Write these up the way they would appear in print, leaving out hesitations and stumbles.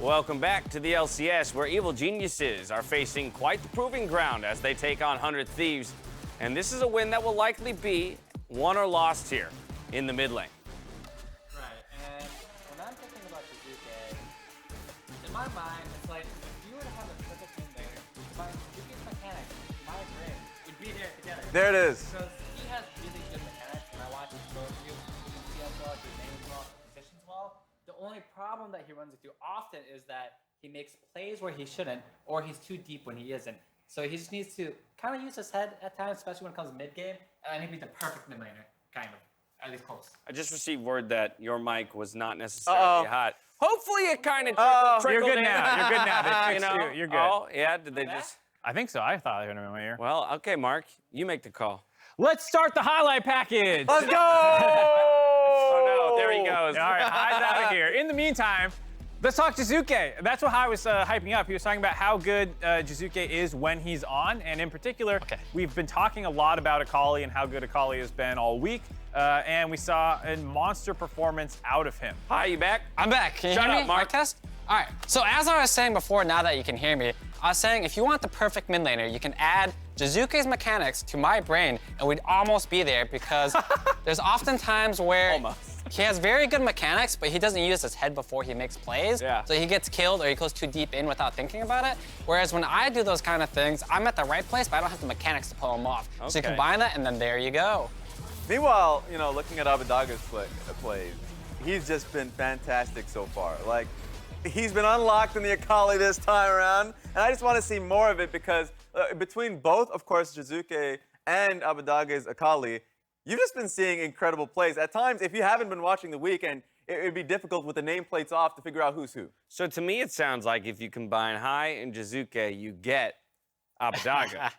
Welcome back to the LCS, where Evil Geniuses are facing quite the proving ground as they take on 100 Thieves. And this is a win that will likely be won or lost here in the mid lane. Right, and when I'm thinking about Jizuke, in my mind, it's like, if you were to have a perfect mid laner, my Jizuke's mechanics, my brain, would be there together. There it is. Because he has really good mechanics, and I watch him throw you, he can see as well, he names well, he positions well. The only problem that he runs into often is that he makes plays where he shouldn't, or he's too deep when he isn't. So he just needs to kind of use his head at times, especially when it comes to mid-game, and I think he's the perfect mid laner, kind of, at least close. I just received word that your mic was not necessarily hot. Hopefully it kind of trickled You're good in. now. You're good now. They fixed you. You're good. Oh, yeah? Did they just... I think so. I thought I heard him in my ear. Well, okay, Mark. You make the call. Let's start the highlight package. Let's go! Oh, no. There he goes. All right, eyes out of here. In the meantime, let's talk Jizuke. That's what I was hyping up. He was talking about how good Jizuke is when he's on, and in particular, we've been talking a lot about Akali and how good Akali has been all week, and we saw a monster performance out of him. Hi, you back? I'm back. Can you Shut hear up, me? Mark. Mic test? All right. So as I was saying before, now that you can hear me, I was saying if you want the perfect mid laner, you can add Jizuke's mechanics to my brain, and we'd almost be there because there's often times where he has very good mechanics, but he doesn't use his head before he makes plays. Yeah. So he gets killed or he goes too deep in without thinking about it. Whereas when I do those kind of things, I'm at the right place, but I don't have the mechanics to pull him off. So you Okay. combine that, and then there you go. Meanwhile, you know, looking at Abadaga's plays, he's just been fantastic so far. Like, he's been unlocked in the Akali this time around, and I just want to see more of it because between both, of course, Jizuke and Abadaga's Akali, you've just been seeing incredible plays. At times, if you haven't been watching the weekend, it'd be difficult with the nameplates off to figure out who's who. So to me, it sounds like if you combine Hai and Jizuke, you get Abadaga.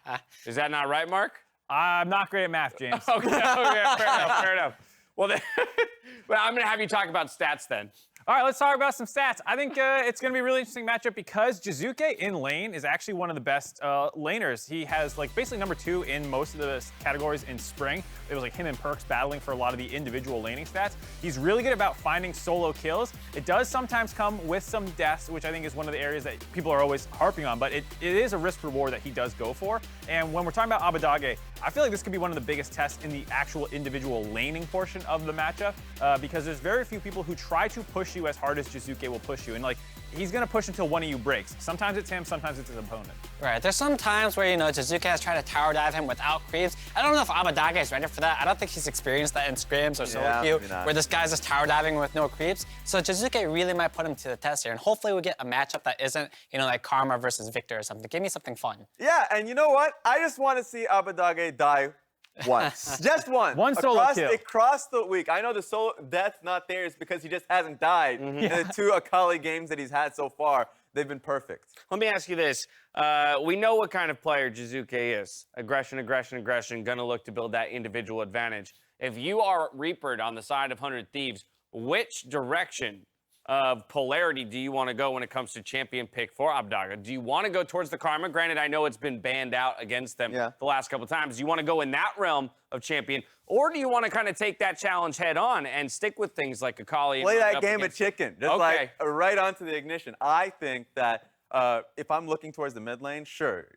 Is that not right, Mark? I'm not great at math, James. Okay, fair enough. Well, then, but I'm going to have you talk about stats then. All right, let's talk about some stats. I think it's going to be a really interesting matchup because Jizuke in lane is actually one of the best laners. He has like basically number 2 in most of the categories in spring. It was like him and Perks battling for a lot of the individual laning stats. He's really good about finding solo kills. It does sometimes come with some deaths, which I think is one of the areas that people are always harping on, but it is a risk reward that he does go for. And when we're talking about Abadage, I feel like this could be one of the biggest tests in the actual individual laning portion of the matchup because there's very few people who try to push you as hard as Jizuke will push you. And like, he's gonna push until one of you breaks. Sometimes it's him, sometimes it's his opponent. Right, there's some times where, you know, Jizuke has tried to tower dive him without creeps. I don't know if Abadage is ready for that. I don't think he's experienced that in scrims or solo queue, where this guy's just tower diving with no creeps. So Jizuke really might put him to the test here, and hopefully we get a matchup that isn't, you know, like Karma versus Victor or something. Give me something fun. Yeah, and you know what? I just want to see Abadage die once. Just once. One solo kill. Across the week. I know the solo death's not there is because he just hasn't died in the 2 Akali games that he's had so far. They've been perfect. Let me ask you this. We know what kind of player Jizuke is. Aggression, gonna look to build that individual advantage. If you are Reapered on the side of 100 Thieves, which direction of polarity do you want to go when it comes to champion pick for Abadaga? Do you want to go towards the Karma? Granted, I know it's been banned out against them the last couple times. Do you want to go in that realm of champion? Or do you want to kind of take that challenge head on and stick with things like Akali? Play that game of chicken. Just like right onto the ignition. I think that if I'm looking towards the mid lane, sure.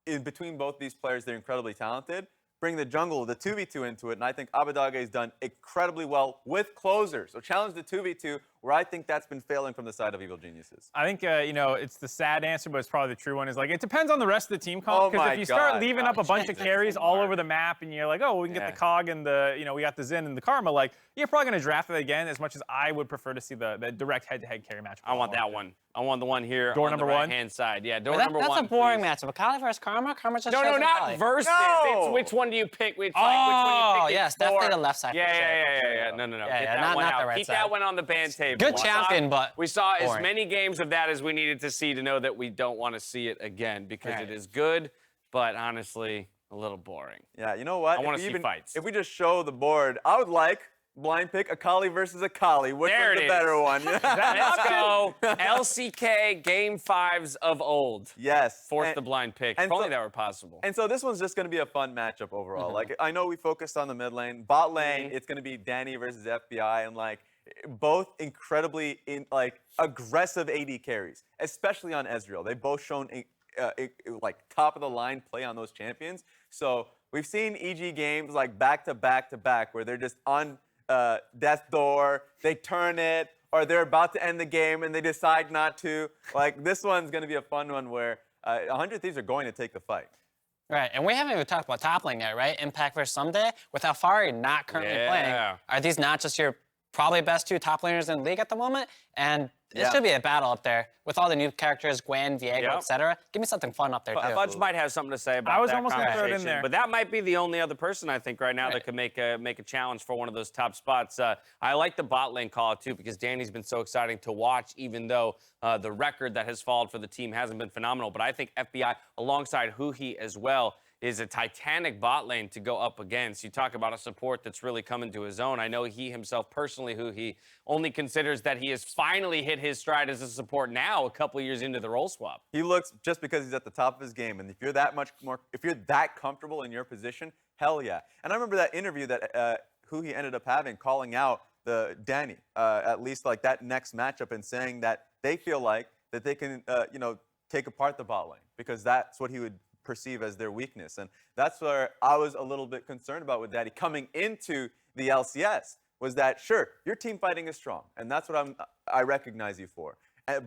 In between both these players, they're incredibly talented. Bring the jungle, the 2v2 into it, and I think Abadage has done incredibly well with closers. So challenge the 2v2, where I think that's been failing from the side of Evil Geniuses. I think, you know, it's the sad answer, but it's probably the true one, is like, it depends on the rest of the team comp. Because if you start leaving up a bunch of carries all over the map and you're like, oh, we can get the Cog and the, you know, we got the Zen and the Karma, like, you're probably going to draft it again as much as I would prefer to see the direct head-to-head carry match. I want that one. I want the one here door on number the one? right-hand side. Yeah, door number one. That's a boring matchup. Akali versus Karma? Karma's just No, not Akali. versus. No. It's which one do you pick? It's Oh, like, which one you pick yes, definitely the left side. Yeah. No. Yeah, Get that not one the out. right Keep side. that one on the band table. Good champion, but we saw as boring. many games of that as we needed to see to know that we don't want to see it again because it is good, but honestly, a little boring. Yeah, you know what? I want to see fights. If we just show the board, I would like blind pick Akali versus Akali. Which is the better one? Let's go. LCK Game 5s of old. Yes. Force the blind pick. If only that were possible. And so this one's just going to be a fun matchup overall. Like, I know we focused on the mid lane. Bot lane, it's going to be Danny versus FBI. And, like, both incredibly aggressive AD carries, especially on Ezreal. They've both shown like top of the line play on those champions. So we've seen EG games like back to back where they're just on death's door, they turn it, or they're about to end the game and they decide not to. Like this one's going to be a fun one where 100 Thieves are going to take the fight. Right, and we haven't even talked about top lane yet, right? Impact versus Someday. With Alfari not currently playing, are these not just your probably best 2 top laners in the league at the moment? And it should be a battle up there with all the new characters, Gwen, Viego, etc. Give me something fun up there, too. Fudge might have something to say about that. I was almost going to throw it in there. But that might be the only other person, I think, right now that could make a challenge for one of those top spots. I like the bot lane call, too, because Danny's been so exciting to watch, even though the record that has followed for the team hasn't been phenomenal. But I think FBI, alongside Huhi as well, is a titanic bot lane to go up against. You talk about a support that's really coming to his own. I know he himself personally, who he only considers that he has finally hit his stride as a support now, a couple years into the role swap. He looks, just because he's at the top of his game, and if you're that comfortable in your position, hell yeah. And I remember that interview that who he ended up having, calling out the Danny, at least like that next matchup, and saying that they feel like that they can, take apart the bot lane, because that's what he would perceive as their weakness. And that's where I was a little bit concerned about with Daddy coming into the LCS, was that, sure, your team fighting is strong, and that's what I recognize you for.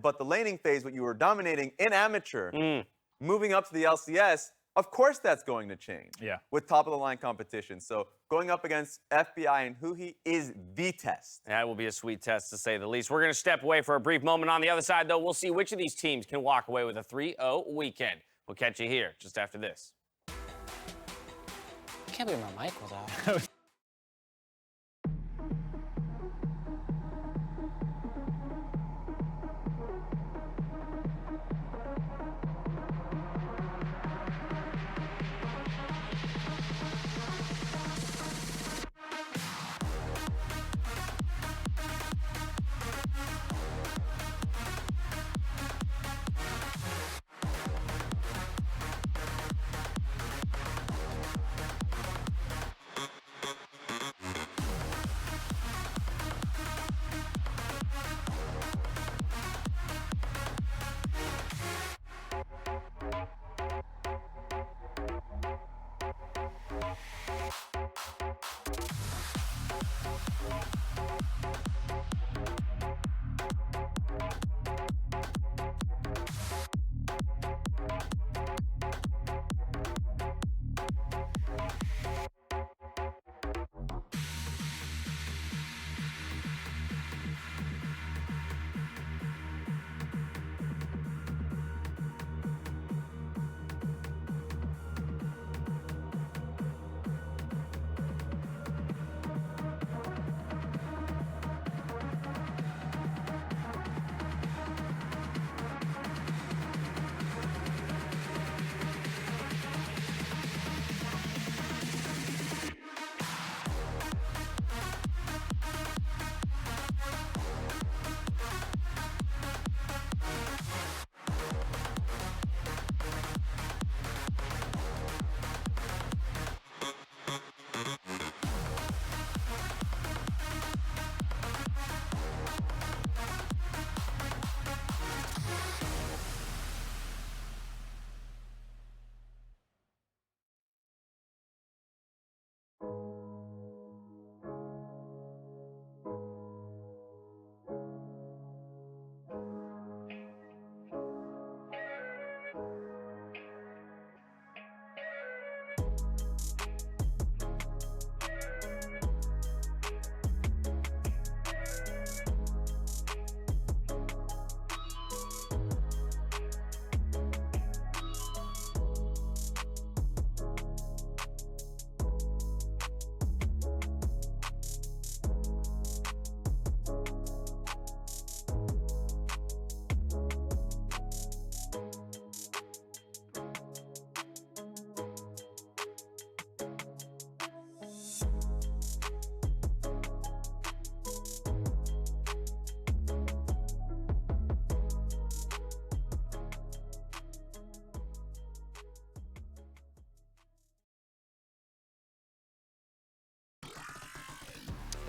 But the laning phase, what you were dominating in amateur, moving up to the LCS, of course that's going to change with top-of-the-line competition. So going up against FBI and Huhi is the test. That will be a sweet test, to say the least. We're going to step away for a brief moment. On the other side, though, we'll see which of these teams can walk away with a 3-0 weekend. We'll catch you here just after this. I can't believe my mic was off.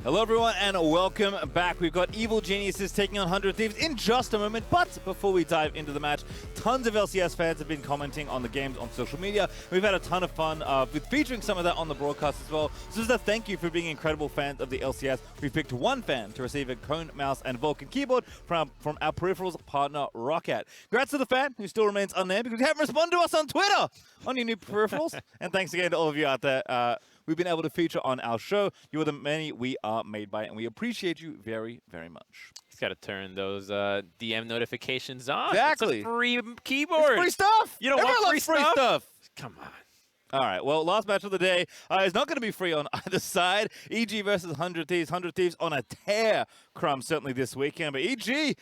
Hello everyone and welcome back. We've got Evil Geniuses taking on 100 Thieves in just a moment, but before we dive into the match, tons of LCS fans have been commenting on the games on social media. We've had a ton of fun with featuring some of that on the broadcast as well. So just a thank you for being incredible fans of the LCS. We picked one fan to receive a Cone mouse and Vulcan keyboard from our peripherals partner Rocket. Congrats to the fan who still remains unnamed because you haven't responded to us on Twitter on your new peripherals. And thanks again to all of you out there. We've been able to feature on our show. You are the many we are made by, and we appreciate you very, very much. He's got to turn those DM notifications on. Exactly. It's a free keyboard. It's free stuff. You don't Everyone want loves free stuff? Come on. All right, well, last match of the day is not going to be free on either side. EG versus 100 Thieves. 100 Thieves on a tear, Crumb, certainly this weekend. But EG,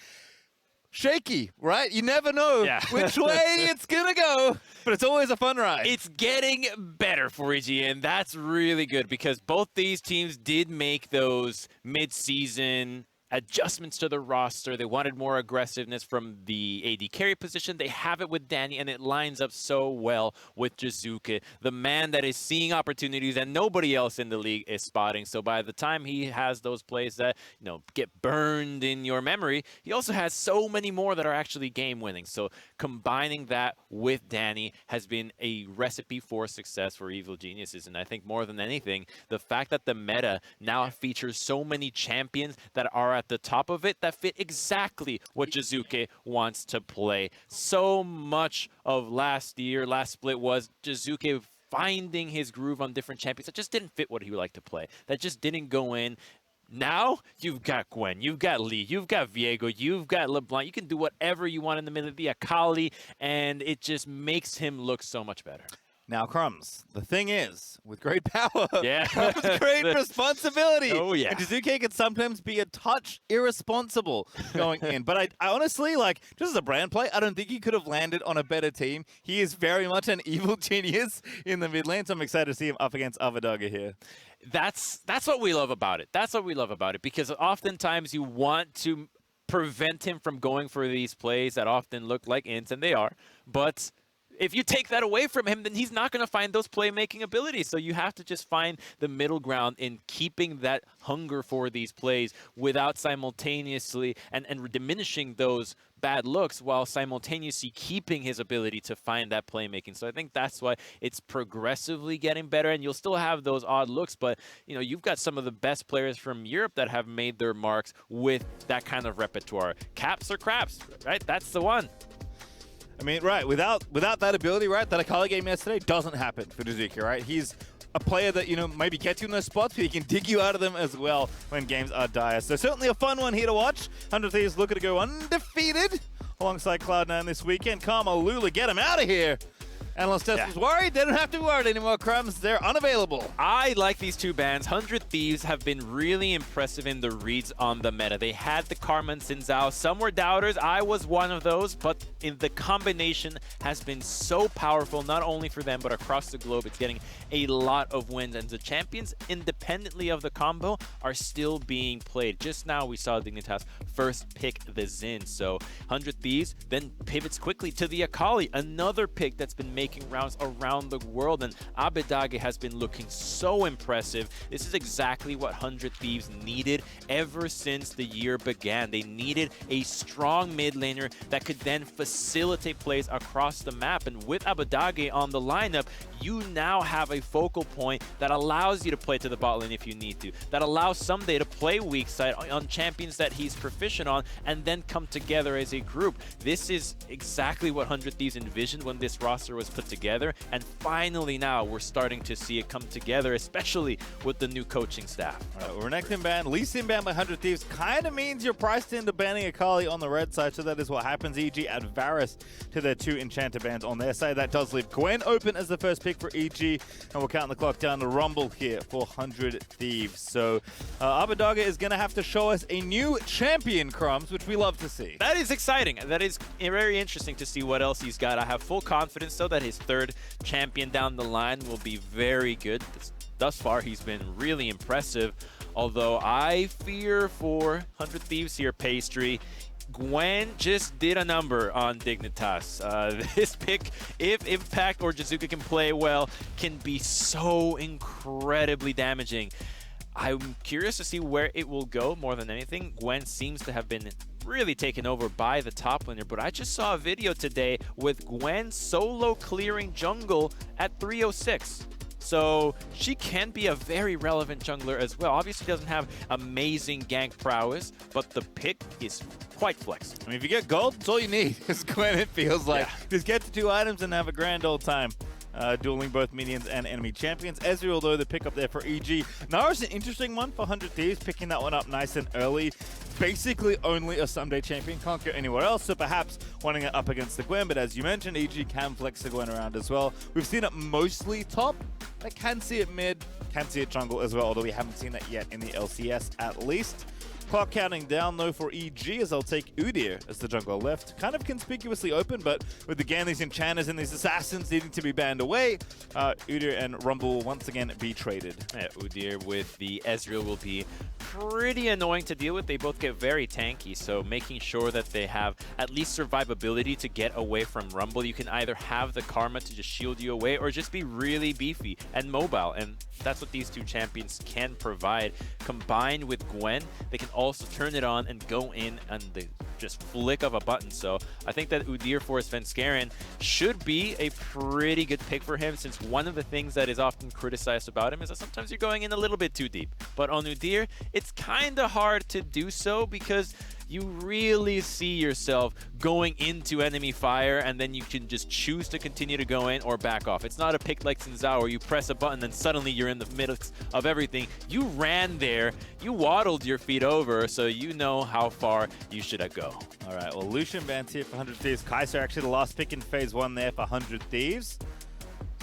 shaky, right? You never know which way it's going to go, but it's always a fun ride. It's getting better for EG, and that's really good because both these teams did make those mid-season adjustments to the roster. They wanted more aggressiveness from the AD carry position. They have it with Danny, and it lines up so well with Jizuke, the man that is seeing opportunities that nobody else in the league is spotting. So by the time he has those plays that, you know, get burned in your memory, he also has so many more that are actually game-winning. So combining that with Danny has been a recipe for success for Evil Geniuses. And I think more than anything, the fact that the meta now features so many champions that are at the top of it that fit exactly what Jizuke wants to play. So much of last split was Jizuke finding his groove on different champions that just didn't fit what he would like to play, that just didn't go in. Now, you've got Gwen, you've got Lee, you've got Viego, you've got LeBlanc. You can do whatever you want in the middle of the Akali, and it just makes him look so much better. Now, Crumbs, the thing is, with great power comes comes great responsibility. Oh, yeah. And Jizuke can sometimes be a touch irresponsible going in. But I honestly, like, just as a brand play, I don't think he could have landed on a better team. He is very much an evil genius in the mid lane, so I'm excited to see him up against Avadaga here. That's what we love about it. That's what we love about it, because oftentimes you want to prevent him from going for these plays that often look like ints, and they are, but if you take that away from him, then he's not going to find those playmaking abilities. So you have to just find the middle ground in keeping that hunger for these plays without simultaneously and diminishing those bad looks while simultaneously keeping his ability to find that playmaking. So I think that's why it's progressively getting better, and you'll still have those odd looks, but you know, you've got some of the best players from Europe that have made their marks with that kind of repertoire. Caps or craps, right? That's the one. I mean, right, without that ability, right, that Akali game yesterday doesn't happen for Jizuke, right? He's a player that, you know, maybe gets you in those spots, but he can dig you out of them as well when games are dire. So certainly a fun one here to watch. 100 Thieves looking to go undefeated alongside Cloud9 this weekend. Karma Lula, get him out of here. Analyst Test was worried. They don't have to be worried anymore, Crumbs. They're unavailable. I like these two bans. 100 Thieves have been really impressive in the reads on the meta. They had the Karma and Xin Zhao. Some were doubters. I was one of those, but in the combination has been so powerful, not only for them, but across the globe. It's getting a lot of wins, and the champions, independently of the combo, are still being played. Just now, we saw Dignitas first pick the Xin. So 100 Thieves then pivots quickly to the Akali, another pick that's been making rounds around the world, and Abedage has been looking so impressive. This is exactly what 100 Thieves needed ever since the year began. They needed a strong mid laner that could then facilitate plays across the map, and with Abedage on the lineup, you now have a focal point that allows you to play to the bot lane if you need to, that allows someday to play weak side on champions that he's proficient on, and then come together as a group. This is exactly what 100 Thieves envisioned when this roster was put together, and finally now we're starting to see it come together, especially with the new coaching staff. We're next in ban. Least in ban by 100 Thieves kind of means you're priced into banning Akali on the red side, so that is what happens. EG add Varus to their 2 enchanter bans on their side. That does leave Gwen open as the first pick for EG, and we're counting the clock down to Rumble here for 100 Thieves. So Abedage is going to have to show us a new champion, Crumbs, which we love to see. That is exciting. That is very interesting to see what else he's got. I have full confidence, though, that his third champion down the line will be very good. Thus far, he's been really impressive, although I fear for 100 Thieves here, Pastry. Gwen just did a number on Dignitas. This pick, if Impact or Jizuke can play well, can be so incredibly damaging. I'm curious to see where it will go more than anything. Gwen seems to have been really taken over by the top laner, but I just saw a video today with Gwen solo clearing jungle at 306. So she can be a very relevant jungler as well. Obviously doesn't have amazing gank prowess, but the pick is quite flexible. I mean, if you get gold, it's all you need. It's Gwen, it feels like. Yeah. Just get the 2 items and have a grand old time. Dueling both minions and enemy champions. Ezreal, though, the pick up there for EG. Nara's an interesting one for 100 Thieves, picking that one up nice and early. Basically only a someday champion, can't go anywhere else, so perhaps wanting it up against the Gwen, but as you mentioned, EG can flex the Gwen around as well. We've seen it mostly top. I can see it mid, can see it jungle as well, although we haven't seen that yet in the LCS at least. Clock counting down though for EG as I'll take Udyr as the jungle left. Kind of conspicuously open, but with again these enchanters and these assassins needing to be banned away, Udyr and Rumble will once again be traded. Yeah, Udyr with the Ezreal will be pretty annoying to deal with. They both get very tanky, so making sure that they have at least survivability to get away from Rumble. You can either have the Karma to just shield you away or just be really beefy and mobile, and that's what these 2 champions can provide. Combined with Gwen, they can also turn it on and go in on the just flick of a button. So I think that Udyr for Svenskeren should be a pretty good pick for him, since one of the things that is often criticized about him is that sometimes you're going in a little bit too deep. But on Udyr, it's kind of hard to do so because you really see yourself going into enemy fire, and then you can just choose to continue to go in or back off. It's not a pick like Xin Zhao where you press a button and suddenly you're in the middle of everything. You ran there, you waddled your feet over, so you know how far you should go. All right, well, Lucian bans here for 100 Thieves. Kai'Sa actually the last pick in phase 1 there for 100 Thieves.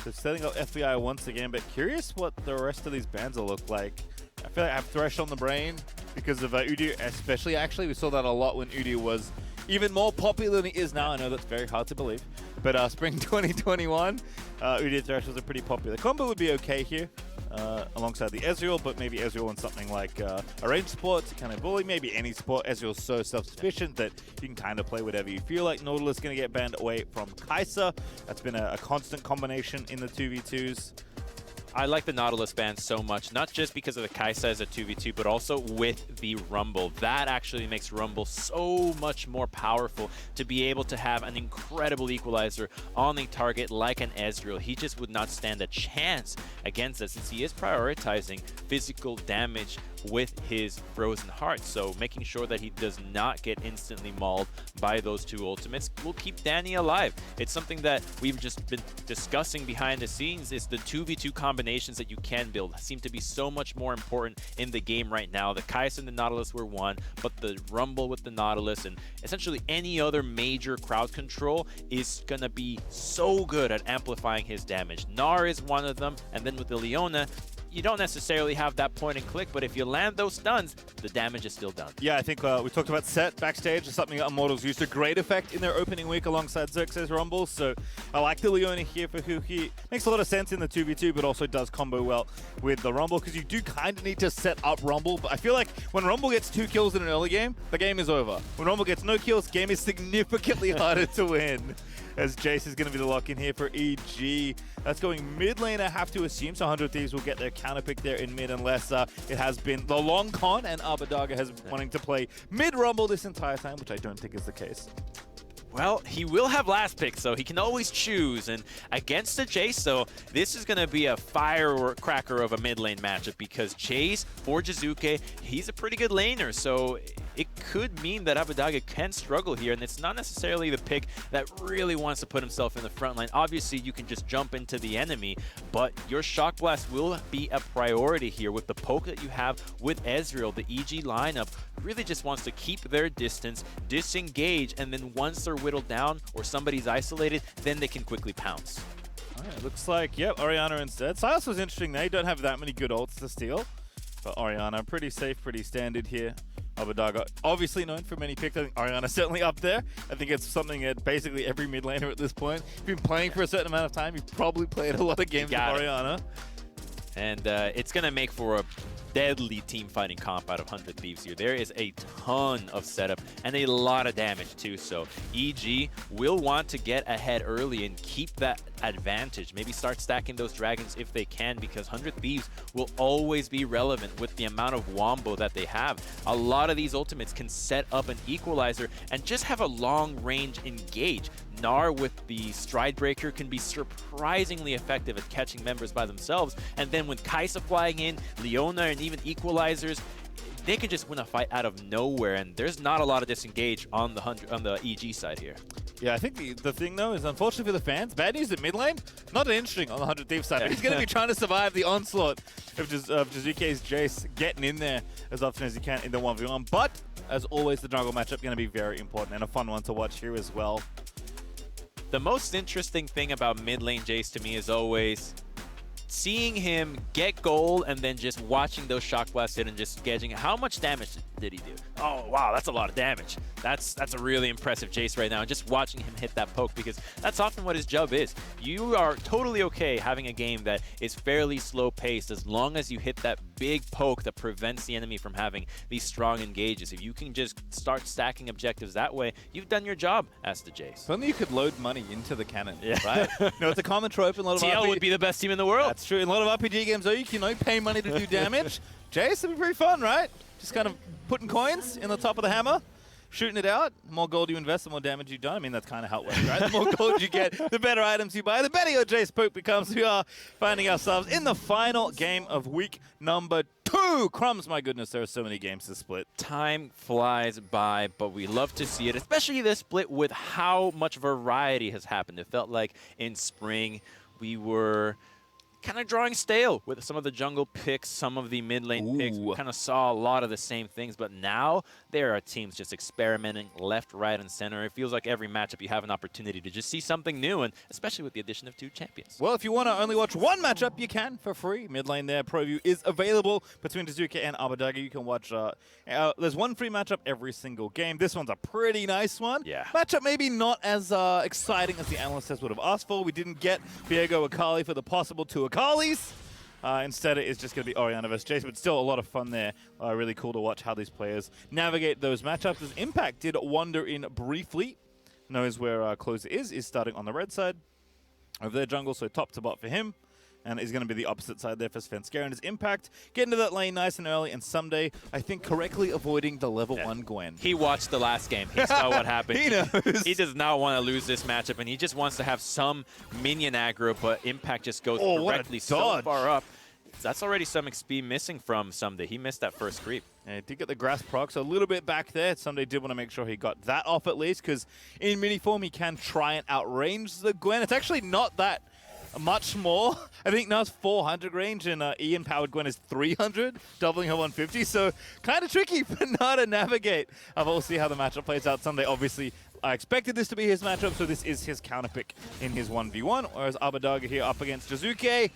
So setting up FBI once again, but curious what the rest of these bans will look like. I feel like I have Thresh on the brain because of Udyr especially. Actually, we saw that a lot when Udyr was even more popular than he is now. I know that's very hard to believe. But Spring 2021, Udyr Thresh was a pretty popular combo. Would be okay here alongside the Ezreal, but maybe Ezreal and something like a range support to kind of bully. Maybe any support. Ezreal's so self-sufficient that you can kind of play whatever you feel like. Nautilus going to get banned away from Kai'Sa. That's been a constant combination in the 2v2s. I like the Nautilus ban so much, not just because of the Kai'Sa as a 2v2, but also with the Rumble. That actually makes Rumble so much more powerful to be able to have an incredible equalizer on the target like an Ezreal. He just would not stand a chance against us, since he is prioritizing physical damage with his Frozen Heart. So making sure that he does not get instantly mauled by those 2 ultimates will keep Danny alive. It's something that we've just been discussing behind the scenes, is the 2v2 combinations that you can build seem to be so much more important in the game right now. The Kai'Sa and the Nautilus were one, but the Rumble with the Nautilus and essentially any other major crowd control is gonna be so good at amplifying his damage. Gnar is one of them, and then with the Leona, you don't necessarily have that point and click, but if you land those stuns, the damage is still done. Yeah, I think we talked about Set backstage, is something that Immortals used a great effect in their opening week alongside Xerxes Rumble, so I like the Leona here for who he makes a lot of sense in the 2v2, but also does combo well with the Rumble, because you do kind of need to set up Rumble, but I feel like when Rumble gets 2 kills in an early game, the game is over. When Rumble gets no kills, game is significantly harder to win. As Jace is going to be the lock-in here for EG. That's going mid lane, I have to assume. So 100 Thieves will get their counter pick there in mid, unless it has been the long con and Abadaga has wanting to play mid Rumble this entire time, which I don't think is the case. Well, he will have last pick, so he can always choose. And against the Jace, so this is going to be a firecracker of a mid lane matchup, because Jace for Jizuke, he's a pretty good laner, so it could mean that Abadaga can struggle here, and it's not necessarily the pick that really wants to put himself in the front line. Obviously, you can just jump into the enemy, but your Shock Blast will be a priority here with the poke that you have with Ezreal. The EG lineup really just wants to keep their distance, disengage, and then once they're whittled down or somebody's isolated, then they can quickly pounce. All right, looks like, yep, Orianna instead. Sylas was interesting. They don't have that many good ults to steal, but Orianna, pretty safe, pretty standard here. Abadaga, obviously known for many picks. I think Orianna certainly up there. I think it's something that basically every mid laner at this point. If you've been playing for a certain amount of time, you've probably played a lot of games with Orianna. And it's going to make for a deadly team fighting comp out of 100 Thieves here. There is a ton of setup and a lot of damage too. So EG will want to get ahead early and keep that advantage. Maybe start stacking those dragons if they can, because 100 Thieves will always be relevant with the amount of wombo that they have. A lot of these ultimates can set up an equalizer and just have a long range engage. Gnar with the Stride Breaker can be surprisingly effective at catching members by themselves. And then with Kai'Sa flying in, Leona, and even equalizers, they could just win a fight out of nowhere. And there's not a lot of disengage on the EG side here. Yeah, I think the thing, though, is unfortunately for the fans, bad news at mid lane, not interesting on the 100 Thieves side. He's going to be trying to survive the onslaught of Jizuke's Jace, getting in there as often as he can in the 1v1. But, as always, the jungle matchup going to be very important and a fun one to watch here as well. The most interesting thing about mid lane Jace to me is always seeing him get gold and then just watching those shock blasts hit and just gauging how much damage did he do. Oh, wow, that's a lot of damage. That's a really impressive Jace right now. And just watching him hit that poke, because that's often what his job is. You are totally okay having a game that is fairly slow paced as long as you hit that big poke that prevents the enemy from having these strong engages. If you can just start stacking objectives that way, you've done your job as the Jace. If only you could load money into the cannon, right? It's a common trope in a lot of TL would be the best team in the world. That's true. In a lot of RPG games, though, you can pay money to do damage. Jace, it'd be pretty fun, right? Just kind of putting coins in the top of the hammer, shooting it out. The more gold you invest, the more damage you've done. I mean, that's kind of how it works, right? The more gold you get, the better items you buy, the better your Jace poke becomes. We are finding ourselves in the final game of week number 2. Crumbs, my goodness, there are so many games to split. Time flies by, but we love to see it, especially this split with how much variety has happened. It felt like in spring we were kind of drawing stale with some of the jungle picks, some of the mid lane picks. We kind of saw a lot of the same things, but now there are teams just experimenting left, right, and center. It feels like every matchup you have an opportunity to just see something new, and especially with the addition of 2 champions. Well, if you want to only watch one matchup, you can for free. Mid lane there, ProView is available between Jizuke and Abadaga. You can watch, there's one free matchup every single game. This one's a pretty nice one. Yeah. Matchup maybe not as exciting as the analysts would have asked for. We didn't get Viego Akali for the possible 2 Akalis. Instead, it is just going to be Orianna versus Jace, but still a lot of fun there. Really cool to watch how these players navigate those matchups. As Impact did wander in briefly, knows where Closer is starting on the red side of their jungle, so top to bot for him. And is going to be the opposite side there for Svenskeren. And his Impact getting to that lane nice and early, and someday, I think, correctly avoiding the level 1 Gwen. He watched the last game. He saw what happened. He knows. He does not want to lose this matchup, and he just wants to have some minion aggro, but Impact just goes directly so far up. That's already some XP missing from Someday. He missed that first creep. And he did get the grass proc, so a little bit back there. Someday did want to make sure he got that off at least, because in mini form, he can try and outrange the Gwen. It's actually not that much more. I think now it's 400 range, and Ian-powered Gwen is 300, doubling her 150. So kind of tricky for Gnar to navigate. We'll see how the matchup plays out Someday. Obviously, I expected this to be his matchup, so this is his counter pick in his 1v1. Whereas Abadaga here up against Jizuke.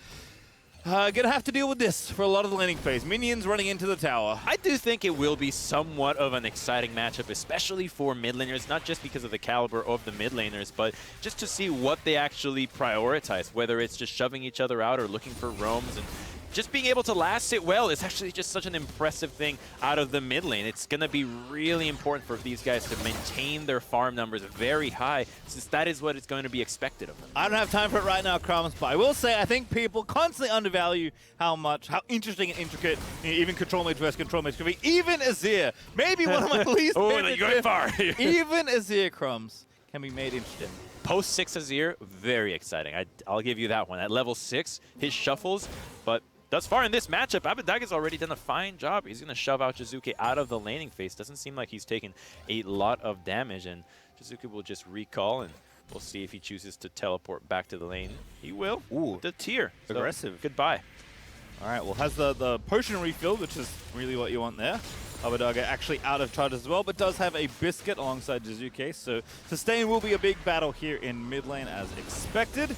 Gonna have to deal with this for a lot of the laning phase. Minions running into the tower. I do think it will be somewhat of an exciting matchup, especially for mid laners, not just because of the caliber of the mid laners, but just to see what they actually prioritize, whether it's just shoving each other out or looking for roams. And just being able to last it well is actually just such an impressive thing out of the mid lane. It's going to be really important for these guys to maintain their farm numbers very high, since that is what is going to be expected of them. I don't have time for it right now, Crumbs, but I will say I think people constantly undervalue how interesting and intricate even Control Mage versus Control Mage can be. Even Azir, maybe one of my least favorite. You're going far. Even Azir, Crumbs, can be made interesting. Post 6 Azir, very exciting. I'll give you that one. At level 6, his shuffles, but thus far in this matchup, Abadaga's already done a fine job. He's going to shove out Jizuke out of the laning phase. Doesn't seem like he's taken a lot of damage, and Jizuke will just recall, and we'll see if he chooses to teleport back to the lane. He will. Ooh, the tier. aggressive. So, goodbye. All right, well, has the potion refill, which is really what you want there. Abadaga actually out of charge as well, but does have a biscuit alongside Jizuke, so sustain will be a big battle here in mid lane as expected.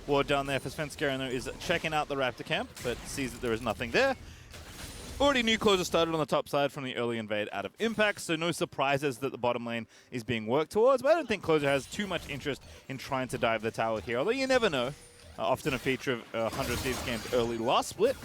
Ward down there for Svenskeren is checking out the Raptor camp, but sees that there is nothing there. Already knew Closer started on the top side from the early invade out of Impact, so no surprises that the bottom lane is being worked towards, but I don't think Closer has too much interest in trying to dive the tower here, although you never know. Often a feature of 100 Thieves games early last split.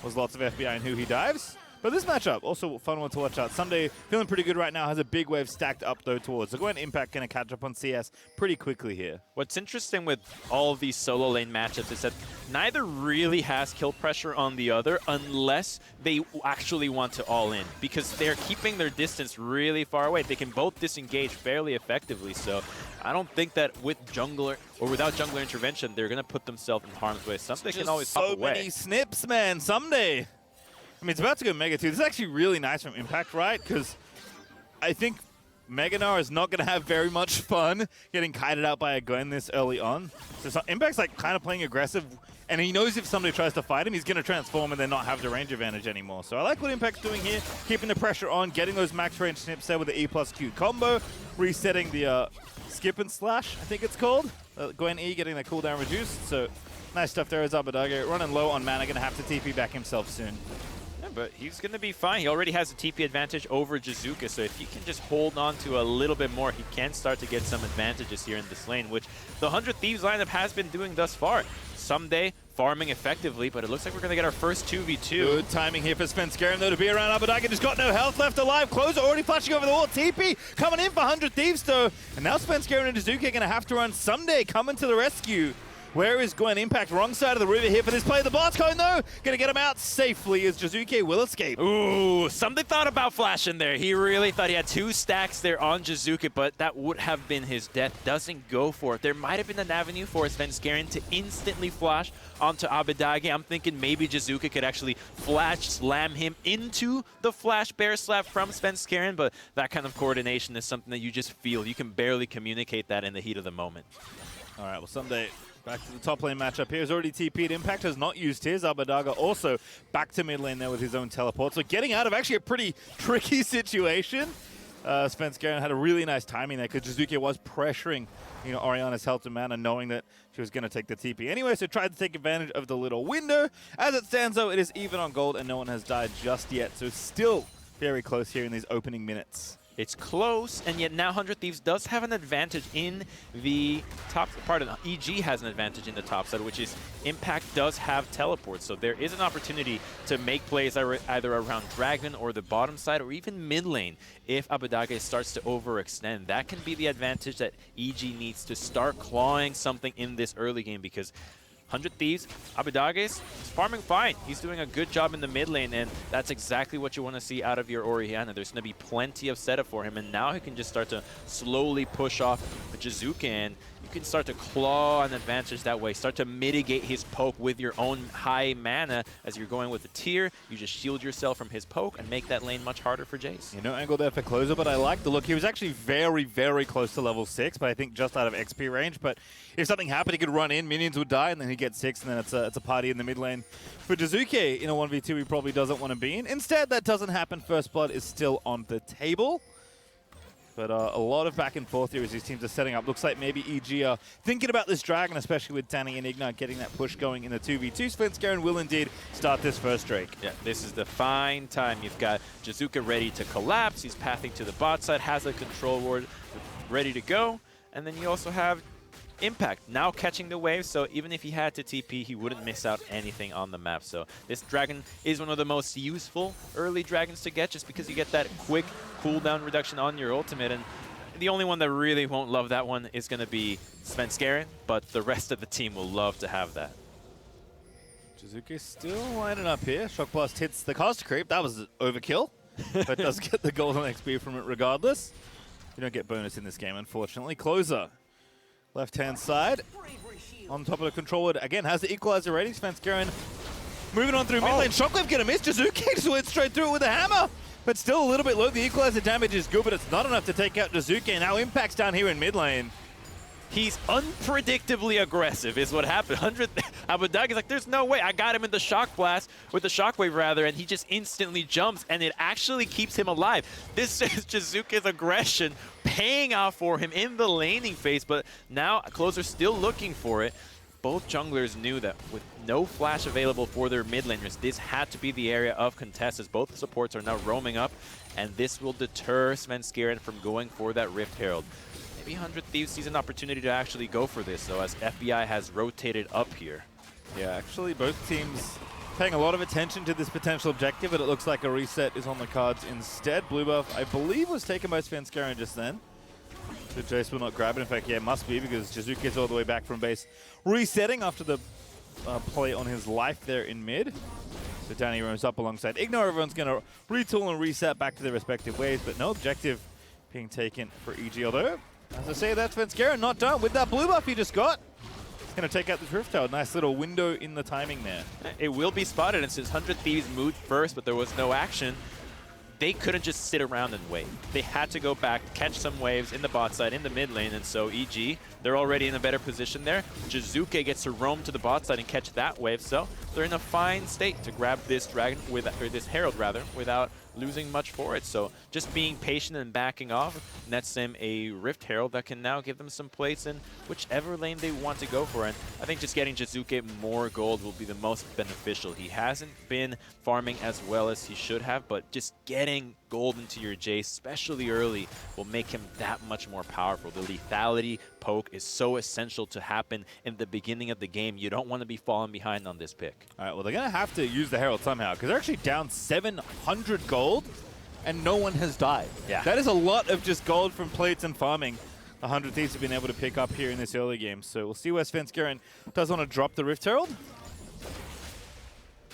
was lots of FBI and who he dives. But this matchup, also a fun one to watch out. Sunday feeling pretty good right now, has a big wave stacked up though towards. So Gwen Impact going to catch up on CS pretty quickly here. What's interesting with all of these solo lane matchups is that neither really has kill pressure on the other unless they actually want to all in, because they're keeping their distance really far away. They can both disengage fairly effectively, so I don't think that with jungler or without jungler intervention, they're going to put themselves in harm's way. Something can always pop away. So many snips, man. Someday. I mean, it's about to go Mega 2. This is actually really nice from Impact, right? Because I think Meganar is not going to have very much fun getting kited out by a Gwen this early on. So Impact's like kind of playing aggressive, and he knows if somebody tries to fight him, he's going to transform and then not have the range advantage anymore. So I like what Impact's doing here, keeping the pressure on, getting those max range snips there with the E+Q combo, resetting the skip and slash, I think it's called. Gwen E getting that cooldown reduced. So nice stuff there as Abadage. Running low on mana, going to have to TP back himself soon. But he's going to be fine. He already has a TP advantage over Jizuka, so if he can just hold on to a little bit more, he can start to get some advantages here in this lane, which the 100 Thieves lineup has been doing thus far. Someday farming effectively, but it looks like we're going to get our first 2v2. Good timing here for Svenskeren, though, to be around Abadage. Just got no health left alive. Closer already flashing over the wall. TP coming in for 100 Thieves, though. And now Svenskeren and Jizuka are going to have to run. Someday coming to the rescue. Where is Gwen Impact? Wrong side of the river here for this play. The boss cone, though, going to get him out safely as Jizuke will escape. Ooh, something thought about flashing there. He really thought he had 2 stacks there on Jizuke, but that would have been his death. Doesn't go for it. There might have been an avenue for Svenskeren to instantly flash onto Abadage. I'm thinking maybe Jizuka could actually flash slam him into the flash bear slap from Svenskeren, but that kind of coordination is something that you just feel. You can barely communicate that in the heat of the moment. All right, well, Someday back to the top lane matchup here. Has already TP'd. Impact has not used his. Abadaga also back to mid lane there with his own teleport. So getting out of actually a pretty tricky situation. Svenskeren had a really nice timing there because Jizuke was pressuring, Orianna's health and mana, knowing that she was going to take the TP anyway. So tried to take advantage of the little window. As it stands, though, it is even on gold and no one has died just yet. So still very close here in these opening minutes. It's close, and yet now 100 Thieves does have an advantage in the top part. EG has an advantage in the top side, which is Impact does have teleport. So there is an opportunity to make plays either around Dragon or the bottom side or even mid lane if Abadage starts to overextend. That can be the advantage that EG needs to start clawing something in this early game, because 100 Thieves, Abadage is farming fine. He's doing a good job in the mid lane, and that's exactly what you want to see out of your Orianna. There's going to be plenty of setup for him, and now he can just start to slowly push off the Jizuka, and you can start to claw an advantage that way. Start to mitigate his poke with your own high mana. As you're going with the tier, you just shield yourself from his poke and make that lane much harder for Jace. No angle there for Closer, but I like the look. He was actually very, very close to level 6, but I think just out of XP range. But if something happened, he could run in, minions would die, and then he'd get 6, and then it's a party in the mid lane. For Jizuke, in a 1v2, he probably doesn't want to be in. Instead, that doesn't happen. First blood is still on the table. But a lot of back and forth here as these teams are setting up. Looks like maybe EG are thinking about this Dragon, especially with Danny and Ignite getting that push going in the 2v2. Svenskeren will indeed start this first Drake. Yeah, this is the fine time. You've got Jizuka ready to collapse. He's pathing to the bot side, has a control ward ready to go. And then you also have Impact now catching the wave, so even if he had to TP, he wouldn't miss out anything on the map. So this Dragon is one of the most useful early Dragons to get, just because you get that quick cooldown reduction on your ultimate. And the only one that really won't love that one is going to be Svenskeren, but the rest of the team will love to have that. Jizuke still lining up here. Shock Blast hits the caster creep. That was overkill, but does get the golden XP from it regardless. You don't get bonus in this game, unfortunately. Closer. Left-hand side, on top of the control ward. Again, has the equalizer ready. Svenskeren moving on through mid lane. Shockwave gonna miss. Jizuke just went straight through it with a hammer, but still a little bit low. The equalizer damage is good, but it's not enough to take out Jizuke. Now Impact's down here in mid lane. He's unpredictably aggressive is what happened. Abadage is like, there's no way. I got him in the shock blast, with the shockwave rather, and he just instantly jumps, and it actually keeps him alive. This is Jizuke's aggression paying off for him in the laning phase, but now Closer still looking for it. Both junglers knew that with no flash available for their mid laners, this had to be the area of contest, as both supports are now roaming up, and this will deter Svenskeren from going for that Rift Herald. Maybe 100 Thieves sees an opportunity to actually go for this, though, as FBI has rotated up here. Yeah, actually, both teams paying a lot of attention to this potential objective, but it looks like a reset is on the cards instead. Blue buff, I believe, was taken by Svenskeren just then. So Jace will not grab it. In fact, yeah, it must be because Jizuke is all the way back from base, resetting after the play on his life there in mid. So Danny roams up alongside Ignore. Everyone's going to retool and reset back to their respective ways, but no objective being taken for EG. Although, as I say, that's Svenskeren not done with that blue buff he just got. He's going to take out the Rift Tower. Nice little window in the timing there. It will be spotted, and since 100 Thieves moved first, but there was no action, they couldn't just sit around and wait. They had to go back, catch some waves in the bot side, in the mid lane, and so EG, they're already in a better position there. Jizuke gets to roam to the bot side and catch that wave, so they're in a fine state to grab this dragon, or this herald rather, without losing much for it. So just being patient and backing off nets them a Rift Herald that can now give them some plates in whichever lane they want to go for. And I think just getting Jizuke more gold will be the most beneficial. He hasn't been farming as well as he should have, but just getting gold into your Jace, especially early, will make him that much more powerful. The lethality poke is so essential to happen in the beginning of the game. You don't want to be falling behind on this pick. All right, well, they're going to have to use the Herald somehow because they're actually down 700 gold and no one has died. Yeah. That is a lot of just gold from plates and farming. 100 Thieves have been able to pick up here in this early game. So we'll see where Svenskeren does want to drop the Rift Herald.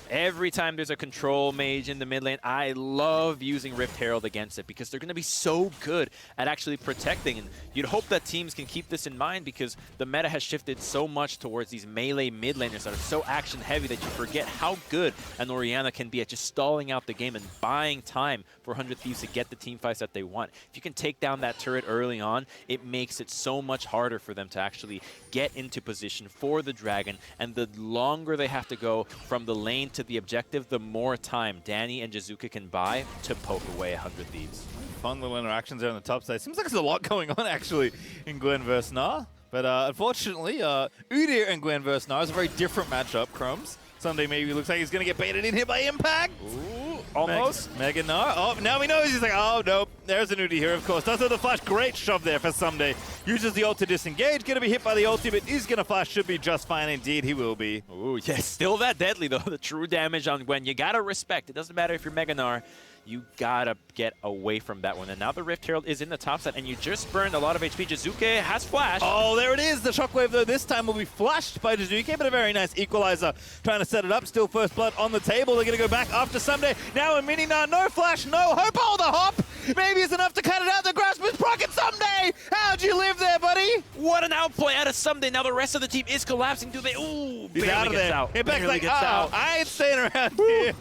Every time there's a control mage in the mid lane, I love using Rift Herald against it because they're going to be so good at actually protecting. And you'd hope that teams can keep this in mind because the meta has shifted so much towards these melee mid laners that are so action heavy that you forget how good an Orianna can be at just stalling out the game and buying time for 100 Thieves to get the team fights that they want. If you can take down that turret early on, it makes it so much harder for them to actually get into position for the dragon. And the longer they have to go from the lane to the objective, the more time Danny and Jizuke can buy to poke away 100 Thieves. Fun little interactions there on the top side. Seems like there's a lot going on actually in Gwen versus Gnar. But unfortunately, Udyr and Gwen versus Gnar is a very different matchup, Crumbs. Sunday maybe looks like he's going to get baited in here by Impact. Ooh, almost. Mega Gnar. Oh, now we know he's like, oh, nope. There's an Udyr here, of course. Does have the flash. Great shove there for Someday. Uses the ult to disengage. Going to be hit by the ulti, but is going to flash. Should be just fine. Indeed, he will be. Ooh, yes. Still that deadly, though. The true damage on Gwen. You got to respect. It doesn't matter if you're Mega Gnar. You gotta get away from that one. And now the Rift Herald is in the top side, and you just burned a lot of HP. Jizuke has flash. Oh, there it is. The shockwave, though, this time will be flashed by Jizuke, but a very nice equalizer trying to set it up. Still first blood on the table. They're going to go back after Someday. Now a mini Gnar. No flash, no hope. Oh, the hop maybe is enough to cut it out. The grasp is procced. Someday! How'd you live there, buddy? What an outplay out of Someday. Now the rest of the team is collapsing. Do they? Ooh, He's barely out of gets there. out. Impact's Barely like, gets out. I ain't staying around here.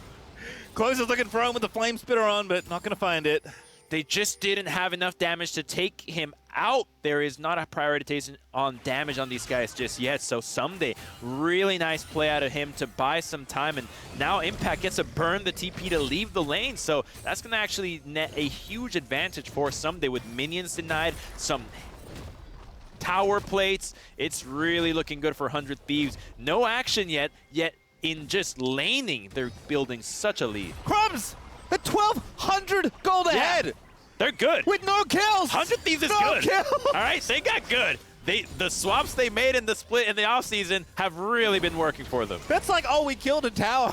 Close is looking for him with the flame spitter on, but not going to find it. They just didn't have enough damage to take him out. There is not a prioritization on damage on these guys just yet. So Someday, really nice play out of him to buy some time. And now Impact gets to burn the TP to leave the lane. So that's going to actually net a huge advantage for Someday with minions denied, some tower plates. It's really looking good for 100 Thieves. No action yet in just laning, they're building such a lead. Crumbs! At 1,200 gold ahead! They're good. With no kills! 100 Thieves is good. Kills. All right, they got good. The swaps they made in the split in the offseason have really been working for them. That's like, oh, we killed a tower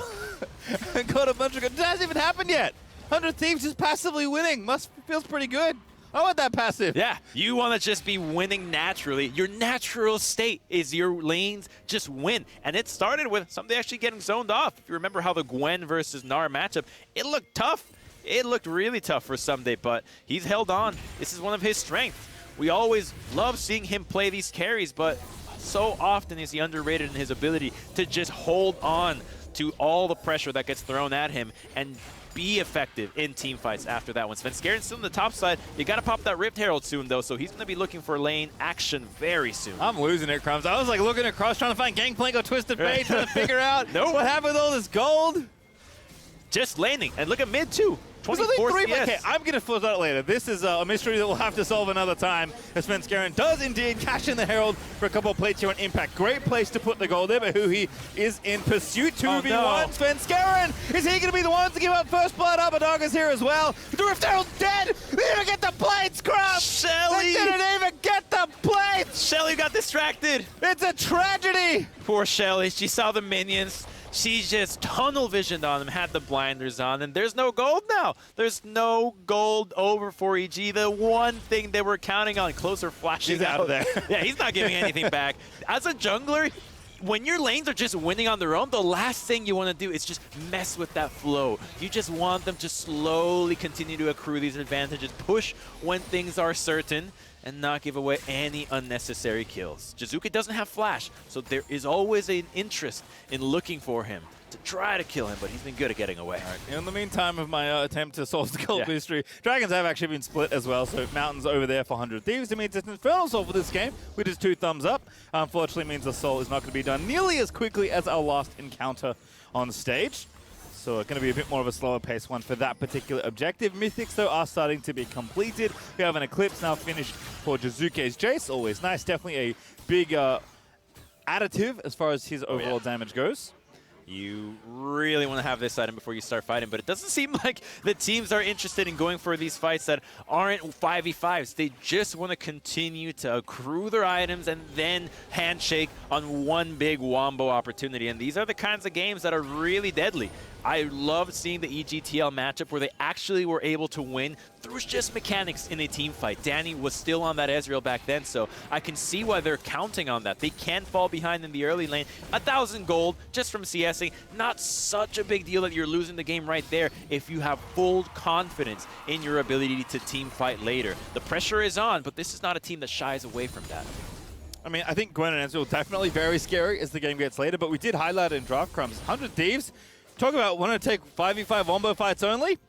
and got a bunch of good. It hasn't even happened yet. 100 Thieves just passively winning. Feels pretty good. I want that passive. Yeah, you want to just be winning naturally. Your natural state is your lanes just win. And it started with somebody actually getting zoned off. If you remember how the Gwen versus Gnar matchup, it looked tough. It looked really tough for Someday, but he's held on. This is one of his strengths. We always love seeing him play these carries, but so often is he underrated in his ability to just hold on to all the pressure that gets thrown at him and be effective in team fights after that one. Svenskeren's still on the top side. You got to pop that Rift Herald soon, though, so he's going to be looking for lane action very soon. I'm losing it, Crumbs. I was like looking across, trying to find Gangplank or Twisted Fate, trying to figure out what happened with all this gold. Just laning. And look at mid, too. 24 CS. Okay, I'm going to force out later. This is a mystery that we'll have to solve another time. As Svenskeren does indeed cash in the Herald for a couple of plates here on Impact. Great place to put the gold there, but Huhi is in pursuit. 2v1. no. Svenskeren, is he going to be the one to give up first blood? Abadaga's here as well. The Rift Herald's dead. They didn't even get the plates, Crumb. Shelly. They didn't even get the plates. Shelly got distracted. It's a tragedy. Poor Shelly. She saw the minions. She just tunnel visioned on him, had the blinders on, and there's no gold now. There's no gold over for EG. The one thing they were counting on, closer flashing He's out of there. Yeah, he's not giving anything back. As a jungler, when your lanes are just winning on their own, the last thing you want to do is just mess with that flow. You just want them to slowly continue to accrue these advantages, push when things are certain, and not give away any unnecessary kills. Jizuke doesn't have flash, so there is always an interest in looking for him to try to kill him, but he's been good at getting away. Right. In the meantime of my attempt to solve the gold boostery, Dragons have actually been split as well, so Mountain's over there for 100 Thieves. It means it's an Infernal Soul for this game, which is 2 thumbs up. Unfortunately, means the Soul is not going to be done nearly as quickly as our last encounter on stage. So it's going to be a bit more of a slower pace one for that particular objective. Mythics, though, are starting to be completed. We have an Eclipse now finished for Jizuke's Jace. Always nice. Definitely a big additive as far as his overall damage goes. You really want to have this item before you start fighting, but it doesn't seem like the teams are interested in going for these fights that aren't 5v5s. They just want to continue to accrue their items and then handshake on one big wombo opportunity. And these are the kinds of games that are really deadly. I love seeing the EGTL matchup where they actually were able to win through just mechanics in a team fight. Danny was still on that Ezreal back then, so I can see why they're counting on that. They can fall behind in the early lane. 1,000 gold just from CSing. Not such a big deal that you're losing the game right there if you have full confidence in your ability to team fight later. The pressure is on, but this is not a team that shies away from that. I mean, I think Gwen and Ezreal definitely very scary as the game gets later, but we did highlight it in Draft Crumbs. 100 Thieves. Talk about wanting to take 5v5 wombo fights only?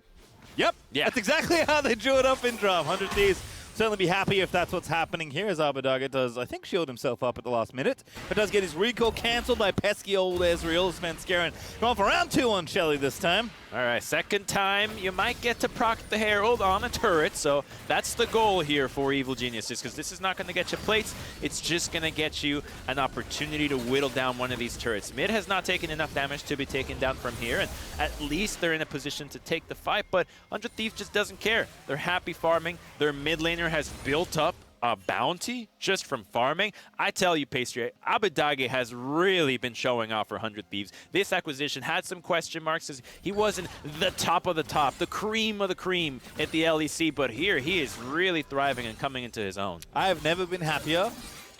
Yep. Yeah. That's exactly how they drew it up in draft. 100 Thieves certainly be happy if that's what's happening here, as Abbedagge does, I think, shield himself up at the last minute. But does get his recall cancelled by pesky old Ezreal. Svenskeren going for round 2 on Shelly this time. All right, second time, you might get to proc the Herald on a turret, so that's the goal here for Evil Geniuses, because this is not going to get you plates, it's just going to get you an opportunity to whittle down one of these turrets. Mid has not taken enough damage to be taken down from here, and at least they're in a position to take the fight, but 100 Thieves just doesn't care. They're happy farming, their mid laner has built up a bounty just from farming. I tell you, Pastry, Abbedagge has really been showing off for 100 Thieves. This acquisition had some question marks as he wasn't the top of the top, the cream of the cream at the LEC, but here he is really thriving and coming into his own. I have never been happier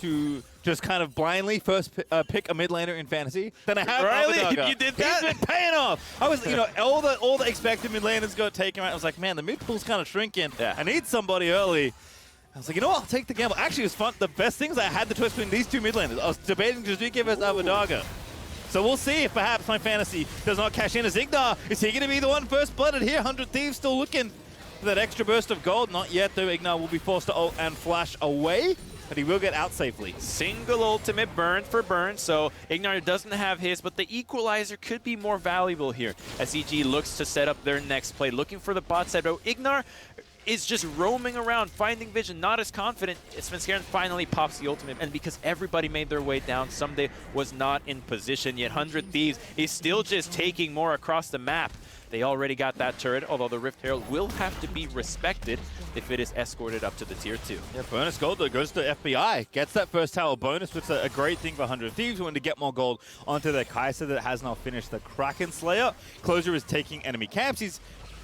to just kind of blindly first pick a mid laner in fantasy than I have Really? Abbedagge. You did that? He's been paying off. I was, you know, all the expected mid laners got taken out. I was like, man, the mid pool's kind of shrinking. Yeah. I need somebody early. I was like, you know what, I'll take the gamble. Actually, it was fun. The best thing is I had the choice between these 2 mid laners. I was debating Jizuke versus Abbedagge. So we'll see if perhaps my fantasy does not cash in as Ignar. Is he going to be the one first blooded here? 100 Thieves still looking for that extra burst of gold. Not yet, though. Ignar will be forced to ult and flash away, but he will get out safely. Single ultimate burn for burn, so Ignar doesn't have his, but the equalizer could be more valuable here as EG looks to set up their next play, looking for the bot side. But Ignar is just roaming around, finding vision, not as confident. Svenskeren finally pops the ultimate, and because everybody made their way down, Someday was not in position, yet 100 Thieves is still just taking more across the map. They already got that turret, although the Rift Herald will have to be respected if it is escorted up to the tier 2. Yeah, bonus gold though goes to FBI. Gets that first tower bonus, which is a great thing for 100 Thieves. Wanting to get more gold onto their Kai'Sa that has now finished the Kraken Slayer. Closure is taking enemy camps. He's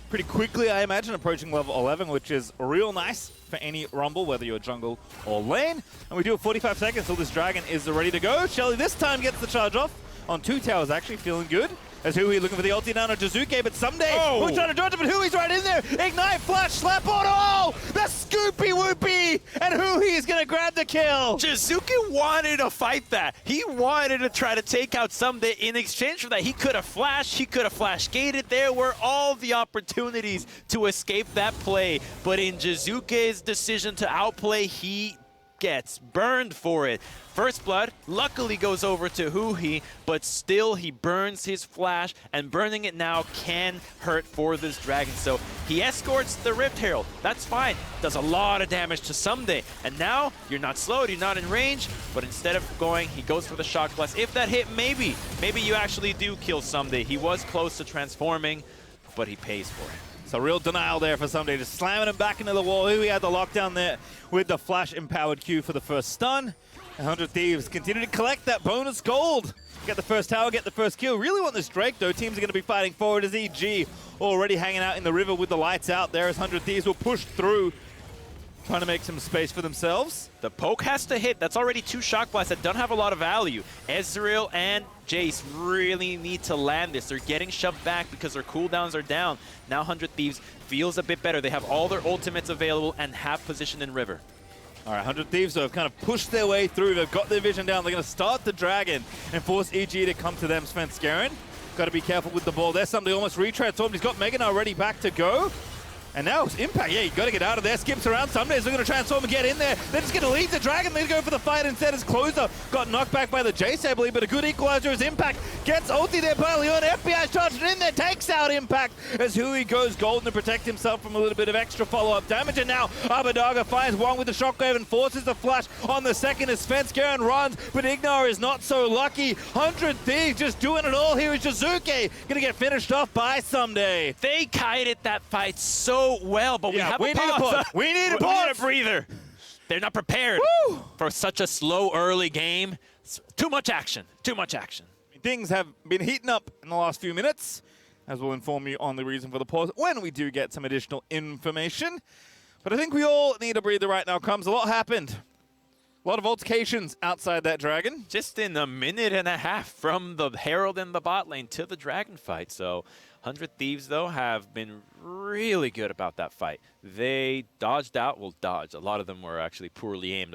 pretty quickly, I imagine, approaching level 11, which is real nice for any Rumble, whether you're jungle or lane. And we do have 45 seconds till this dragon is ready to go. Shelly this time gets the charge off on 2 towers, actually feeling good. As Hui looking for the ulti down on Jizuke, but Someday we're trying to dodge it, but Hui's right in there. Ignite, flash, slap on, oh! The scoopy whoopy! And Hui is gonna grab the kill! Jizuke wanted to fight that. He wanted to try to take out Someday. In exchange for that, he could have flashed, he could have flash gated. There were all the opportunities to escape that play, but in Jizuke's decision to outplay, he gets burned for it. First blood luckily goes over to Hui, but still he burns his flash, and burning it now can hurt for this dragon. So he escorts the Rift Herald. That's fine. Does a lot of damage to Someday. And now you're not slowed, you're not in range, but instead of going, he goes for the Shock Blast. If that hit, maybe you actually do kill Someday. He was close to transforming, but he pays for it. So real denial there for Someday, just slamming him back into the wall. Here we had the lockdown there with the flash-empowered Q for the first stun. And 100 Thieves continue to collect that bonus gold. Get the first tower, get the first kill. Really want this Drake, though. Teams are going to be fighting forward as EG already hanging out in the river with the lights out there as 100 Thieves will push through, trying to make some space for themselves. The poke has to hit. That's already 2 shock blasts that don't have a lot of value. Ezreal and Jace really need to land this. They're getting shoved back because their cooldowns are down. Now 100 Thieves feels a bit better. They have all their ultimates available and have position in river. All right, 100 Thieves have kind of pushed their way through. They've got their vision down. They're going to start the Dragon and force EG to come to them. Svenskeren, got to be careful with the ball. There's somebody almost retransformed. He's got Megan already back to go. And now it's Impact. Yeah, you got to get out of there. Skips around. Somebody's going to transform and get in there. They're just going to leave the Dragon. They go for the fight instead as Closer got knocked back by the Jace, I believe, but a good equalizer as Impact gets ulti there by Leon. FBI charging in there, takes out Impact as Hui goes golden to protect himself from a little bit of extra follow-up damage. And now Abadaga finds one with the shockwave and forces the flash on the second as Svenskeren runs, but Ignar is not so lucky. 100 Thieves just doing it all here as Jizuke going to get finished off by Someday. They kited that fight so well, but we need a pause. We need a pause. We need a breather. They're not prepared for such a slow early game. Too much action. Too much action. Things have been heating up in the last few minutes, as we'll inform you on the reason for the pause when we do get some additional information. But I think we all need a breather right now. Comes a lot happened. A lot of altercations outside that Dragon. Just in a minute and a half from the Herald in the bot lane to the Dragon fight. So 100 Thieves, though, have been really good about that fight. They dodged out. Well, dodged. A lot of them were actually poorly aimed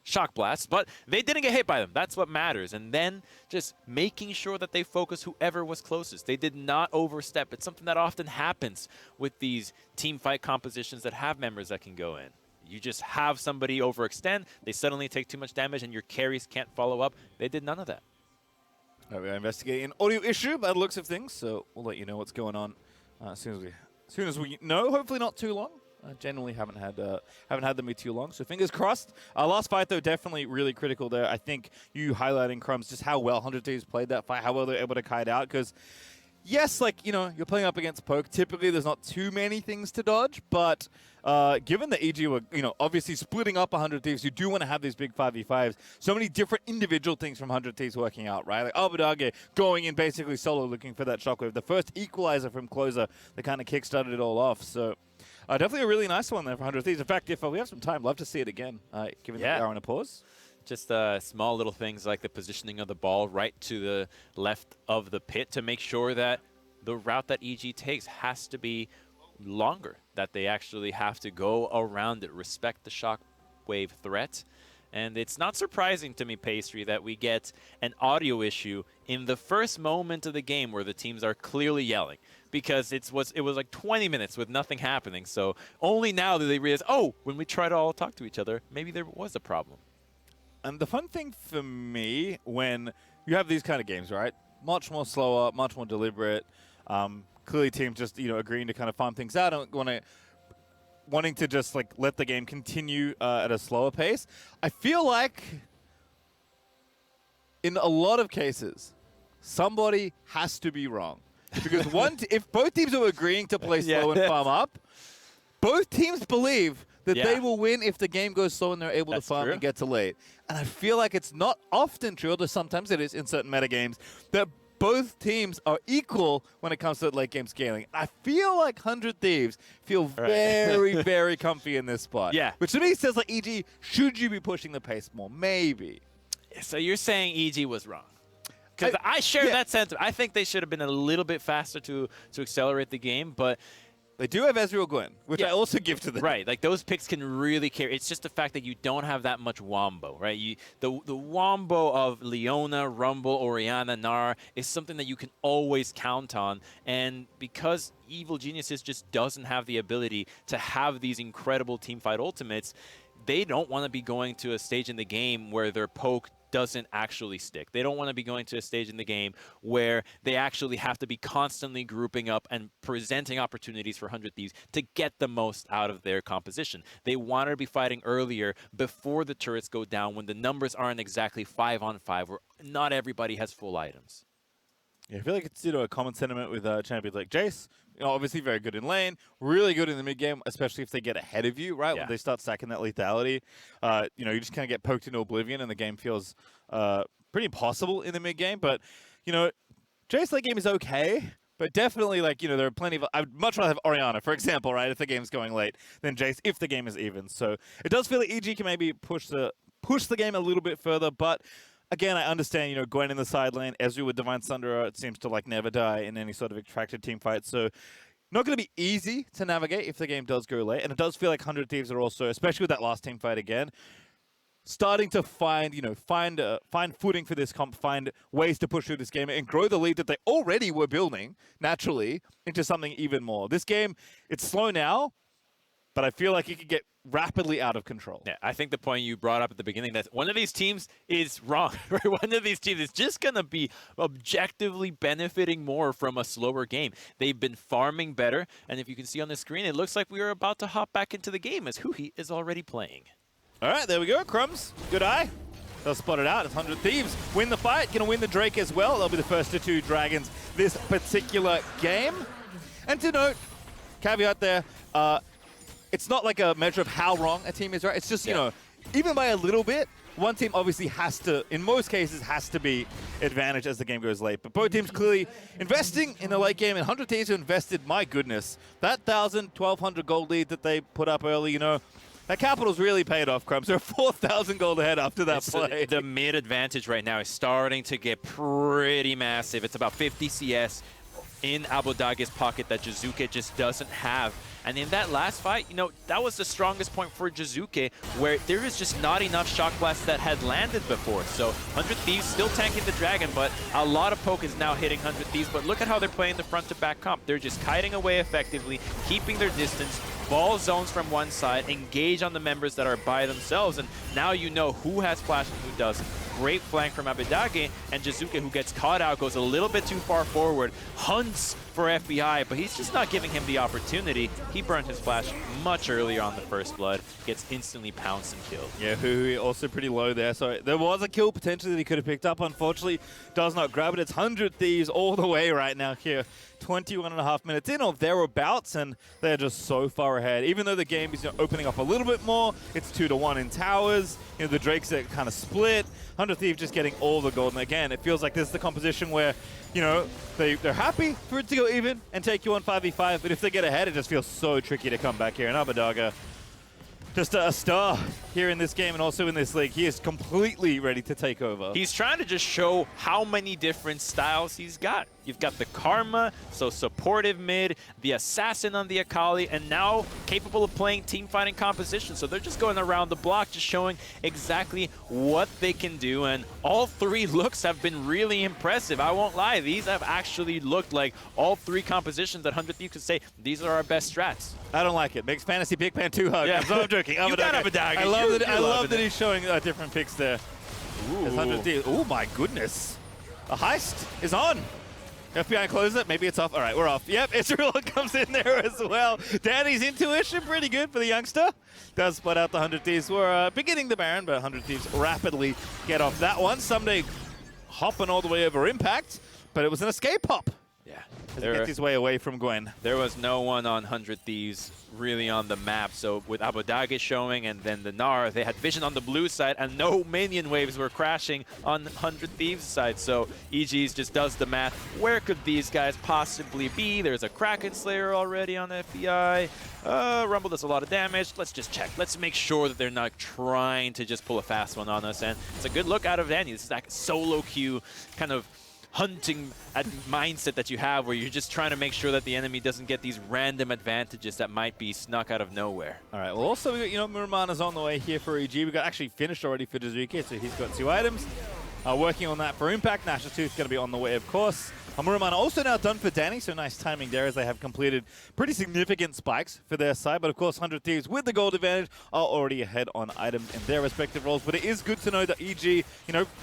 shock blasts, but they didn't get hit by them. That's what matters. And then just making sure that they focus whoever was closest. They did not overstep. It's something that often happens with these team fight compositions that have members that can go in. You just have somebody overextend, they suddenly take too much damage, and your carries can't follow up. They did none of that. All right, we're investigating an audio issue by the looks of things, so we'll let you know what's going on as soon as we know. Hopefully not too long. Generally haven't had them be too long, so fingers crossed. Last fight, though, definitely really critical there. I think you highlighting, Crumbs, just how well 100 Thieves played that fight, how well they're able to kite out, because yes, like, you know, you're playing up against Poke. Typically, there's not too many things to dodge, but given that EG were, you know, obviously splitting up 100 Thieves, you do want to have these big 5v5s. So many different individual things from 100 Thieves working out, right? Like Abadage going in basically solo looking for that shockwave. The first equalizer from Closer that kind of kickstarted it all off. So definitely a really nice one there for 100 Thieves. In fact, if we have some time, love to see it again, given that we are on a pause. Just small little things like the positioning of the ball right to the left of the pit to make sure that the route that EG takes has to be longer, that they actually have to go around it, respect the shockwave threat. And it's not surprising to me, Pastry, that we get an audio issue in the first moment of the game where the teams are clearly yelling, because it was like 20 minutes with nothing happening. So only now do they realize, oh, when we try to all talk to each other, maybe there was a problem. And the fun thing for me, when you have these kind of games, right? Much more slower, much more deliberate. Clearly teams just, you know, agreeing to kind of farm things out and wanting to just, like, let the game continue at a slower pace. I feel like in a lot of cases, somebody has to be wrong. Because if both teams are agreeing to play slow and farm up, both teams believe that they will win if the game goes slow and they're able to farm and get to late. And I feel like it's not often true, although sometimes it is in certain metagames, that both teams are equal when it comes to late game scaling. I feel like 100 Thieves feel very, very comfy in this spot. Yeah. Which to me says, like, EG, should you be pushing the pace more? Maybe. So you're saying EG was wrong? Because I share that sentiment. I think they should have been a little bit faster to accelerate the game, but they do have Ezreal Gwen, which I also give to them. Right, like those picks can really carry. It's just the fact that you don't have that much wombo, right? The wombo of Leona, Rumble, Orianna, Nara is something that you can always count on. And because Evil Geniuses just doesn't have the ability to have these incredible teamfight ultimates, they don't want to be going to a stage in the game where their poke doesn't actually stick. They don't want to be going to a stage in the game where they actually have to be constantly grouping up and presenting opportunities for 100 Thieves to get the most out of their composition. They want to be fighting earlier before the turrets go down when the numbers aren't exactly 5-on-5, where not everybody has full items. Yeah, I feel like it's a common sentiment with champions like Jace. Obviously very good in lane, really good in the mid game, especially if they get ahead of you, right? Yeah. When they start stacking that lethality, you just kind of get poked into oblivion, and the game feels pretty impossible in the mid game. But Jace late game is okay. But definitely, there are plenty of... I would much rather have Orianna, for example, right, if the game's going late, than Jace if the game is even. So it does feel like EG can maybe push the game a little bit further, but again, I understand, Gwen in the side lane, Ezreal with Divine Sunderer, it seems to, never die in any sort of attractive team fight. So not going to be easy to navigate if the game does go late. And it does feel like 100 Thieves are also, especially with that last team fight again, starting to find footing for this comp, find ways to push through this game and grow the lead that they already were building naturally into something even more. This game, it's slow now, but I feel like it could get rapidly out of control. Yeah, I think the point you brought up at the beginning, that one of these teams is wrong. Right? One of these teams is just going to be objectively benefiting more from a slower game. They've been farming better, and if you can see on the screen, it looks like we are about to hop back into the game as Huhi is already playing. All right, there we go. Crumbs, good eye. They'll spot it out. It's 100 Thieves. Win the fight. Going to win the Drake as well. They'll be the first to 2 dragons this particular game. And to note, caveat there, it's not like a measure of how wrong a team is, right? It's just, even by a little bit, one team obviously has to, in most cases, has to be advantage as the game goes late. But both teams clearly investing in the late game, and 100 Thieves have invested, my goodness, that 1,000, 1,200 gold lead that they put up early, that capital's really paid off, Crumbs. They're 4,000 gold ahead after that play. The mid advantage right now is starting to get pretty massive. It's about 50 CS in Abudage's pocket that Jizuke just doesn't have. And in that last fight, that was the strongest point for Jizuke, where there is just not enough Shock Blasts that had landed before. So 100 Thieves still tanking the Dragon, but a lot of poke is now hitting 100 Thieves. But look at how they're playing the front-to-back comp. They're just kiting away effectively, keeping their distance, ball zones from one side, engage on the members that are by themselves, and now you know who has flash and who doesn't. Great flank from Abidage, and Jizuke, who gets caught out, goes a little bit too far forward, hunts for FBI, but he's just not giving him the opportunity. He burned his flash much earlier on the first blood, gets instantly pounced and killed. Yeah, Hui also pretty low there, so there was a kill potentially that he could have picked up. Unfortunately, does not grab it. It's 100 Thieves all the way right now here. 21.5 minutes in or thereabouts, and they're just so far ahead. Even though the game is opening up a little bit more, it's 2-1 in towers. The Drakes are kind of split. 100 Thieves just getting all the gold. And again, it feels like this is the composition where, they're happy for it to go even and take you on 5v5, but if they get ahead, it just feels so tricky to come back here. And Abadaga, just a star here in this game and also in this league. He is completely ready to take over. He's trying to just show how many different styles he's got. You've got the Karma, so supportive mid, the Assassin on the Akali, and now capable of playing team fighting composition. So they're just going around the block, just showing exactly what they can do. And all 3 looks have been really impressive. I won't lie, these have actually looked like all 3 compositions that 100 Thieves could say, these are our best strats. I don't like it. Makes Fantasy Pigman 2 hug. Yeah. I'm joking. You got Abadaga. I love that he's showing different picks there. Ooh. 100 Thieves. Oh my goodness. The heist is on. FBI closes it. Maybe it's off. All right, we're off. Yep, Israel comes in there as well. Danny's intuition, pretty good for the youngster. Does split out the 100 Thieves. We're beginning the Baron, but 100 Thieves rapidly get off that one. Someday hopping all the way over Impact, but it was an escape hop. Yeah. He gets his way away from Gwen. There was no one on 100 Thieves really on the map. So with Abodage showing and then the Gnar, they had vision on the blue side and no minion waves were crashing on 100 Thieves side. So EG's just does the math. Where could these guys possibly be? There's a Kraken Slayer already on FBI. Rumble does a lot of damage. Let's just check. Let's make sure that they're not trying to just pull a fast one on us. And it's a good look out of Danny. This is like solo queue kind of hunting mindset that you have where you're just trying to make sure that the enemy doesn't get these random advantages that might be snuck out of nowhere. All right, well also we got, Muramana's on the way here for EG. We got actually finished already for Jizuke, so he's got 2 items. Working on that for Impact. Nash's Tooth going to be on the way, of course. Muramana also now done for Danny, so nice timing there as they have completed pretty significant spikes for their side. But of course, 100 Thieves with the gold advantage are already ahead on items in their respective roles. But it is good to know that EG,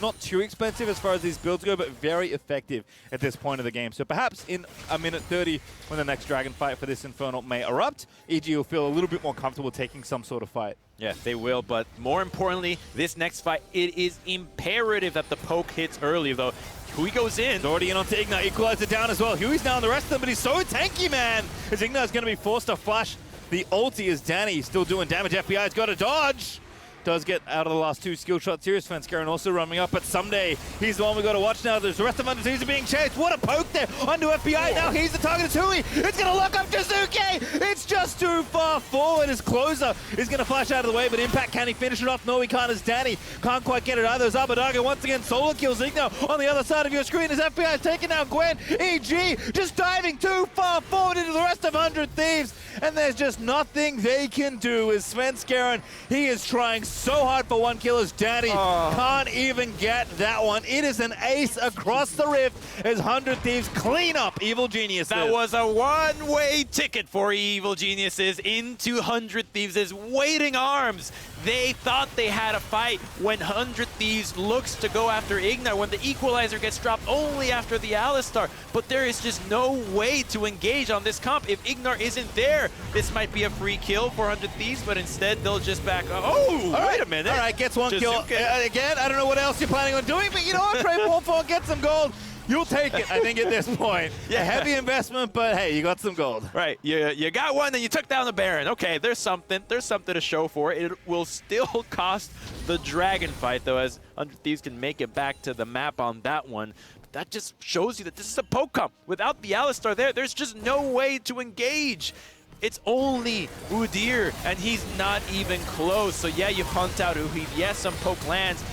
not too expensive as far as these builds go, but very effective at this point of the game. So perhaps in a minute 30, when the next Dragon fight for this Infernal may erupt, EG will feel a little bit more comfortable taking some sort of fight. Yeah, they will, but more importantly, this next fight, it is imperative that the poke hits early, though. Hui goes in. He's already in onto Ignite, equalizer down as well. Huey's now on the rest of them, but he's so tanky, man. As Ignite's going to be forced to flash the ulti as Danny still doing damage. FBI's got to dodge. Does get out of the last 2 skill shots. Serious Svenskeren also running up, but someday he's the one we got to watch now. There's the rest of Underteams are being chased. What a poke there onto FBI. Now he's the target. It's Hui. It's going to lock up Jizuke. It's just too far forward. His closer is going to flash out of the way, but Impact, can he finish it off? No, he can't, as Danny can't quite get it either. As Abadaga once again solo kills Igno on the other side of your screen as FBI is taking down Gwen. EG just diving too far forward into the rest of 100 Thieves, and there's just nothing they can do. As Svenskeren, he is trying so hard for 1 kill as Danny can't even get that one. It is an ace across the rift as 100 Thieves clean up Evil Geniuses. That was a one-way ticket for Evil Geniuses into 100 Thieves' waiting arms. They thought they had a fight when 100 Thieves looks to go after Ignar, when the equalizer gets dropped only after the Alistar. But there is just no way to engage on this comp. If Ignar isn't there, this might be a free kill for 100 Thieves, but instead they'll just back. Oh, wait a minute. All right, gets 1 kill. Again, I don't know what else you're planning on doing, but you know what? Trade Warfare, get some gold. You'll take it, I think, at this point. Yeah, heavy investment, but hey, you got some gold. Right, you got one and you took down the Baron. Okay, there's something to show for it. It will still cost the Dragon fight, though, as 100 Thieves can make it back to the map on that one. But that just shows you that this is a poke comp. Without the Alistar there's just no way to engage. It's only Udyr, and he's not even close. So yeah, you hunt out Uhi. Yes, some poke lands.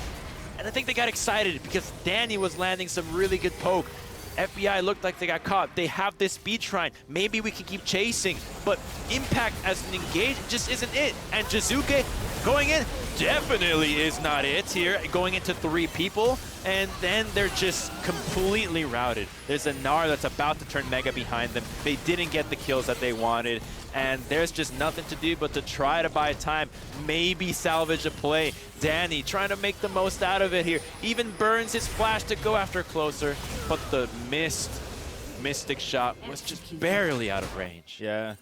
And I think they got excited because Danny was landing some really good poke. FBI looked like they got caught. They have this speed shrine. Maybe we can keep chasing, but Impact as an engage just isn't it. And Jizuke going in definitely is not it here. Going into 3 people, and then they're just completely routed. There's a Gnar that's about to turn Mega behind them. They didn't get the kills that they wanted, and there's just nothing to do but to try to buy time, maybe salvage a play. Danny trying to make the most out of it here. Even burns his flash to go after closer, but the Mystic shot was just barely out of range. Yeah.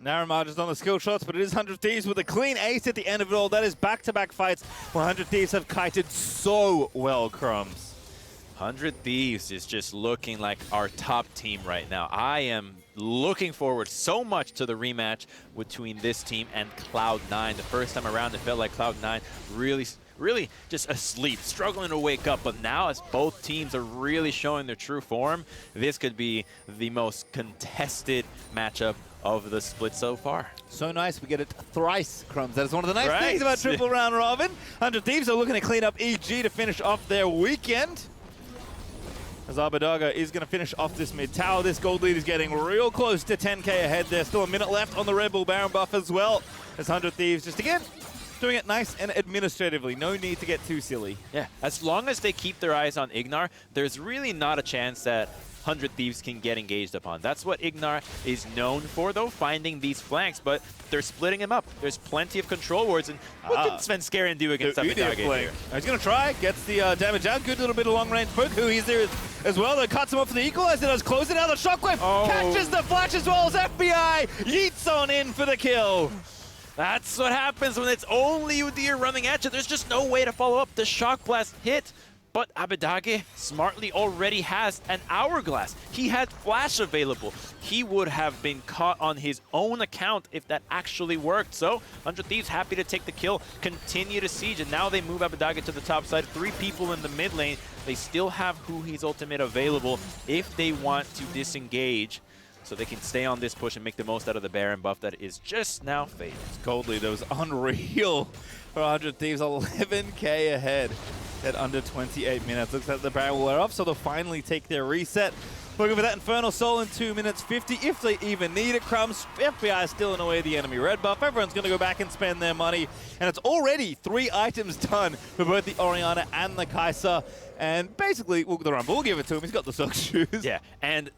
Narrow margins on the skill shots, but it is 100 Thieves with a clean ace at the end of it all. That is back-to-back fights where 100 Thieves have kited so well, Crumbs. 100 Thieves is just looking like our top team right now. I am looking forward so much to the rematch between this team and Cloud9. The first time around, it felt like Cloud9 really just asleep, struggling to wake up. But now, as both teams are really showing their true form, this could be the most contested matchup of the split so far. So nice, we get it thrice, Crumbs. That is one of the nice things about Triple Round Robin. 100 Thieves are looking to clean up EG to finish off their weekend. As Abadaga is going to finish off this mid tower. This gold lead is getting real close to 10k ahead. There's still a minute left on the Red Bull Baron buff as well. As 100 Thieves just again doing it nice and administratively. No need to get too silly. Yeah, as long as they keep their eyes on Ignar, there's really not a chance that 100 Thieves can get engaged upon. That's what Ignar is known for, though, finding these flanks, but they're splitting him up. There's plenty of control wards, and what can Svenskeren do against Abadaga here? He's going to try, gets the damage out, good little bit of long-range poke. Who he's there as well, that cuts him off for the equalizer, does close it out, the shockwave catches the flash as well as FBI yeets on in for the kill. That's what happens when it's only Udyr running at you. There's just no way to follow up. The shock blast hit, but Abadaga smartly already has an hourglass. He had flash available. He would have been caught on his own account if that actually worked. So 100 Thieves happy to take the kill, continue to siege, and now they move Abadaga to the top side. 3 people in the mid lane. They still have Huhi's ultimate available if they want to disengage, so they can stay on this push and make the most out of the Baron buff that is just now fading. Gold lead, that was unreal for 100 Thieves, 11k ahead at under 28 minutes. Looks like the Baron will wear off, so they'll finally take their reset. Looking for that Infernal Soul in 2 minutes 50, if they even need it. Crumbs, FBI is stealing away the enemy red buff. Everyone's going to go back and spend their money, and it's already 3 items done for both the Orianna and the Kai'Sa. And basically, the Rumble will give it to him. He's got the Silk Shoes. Yeah, and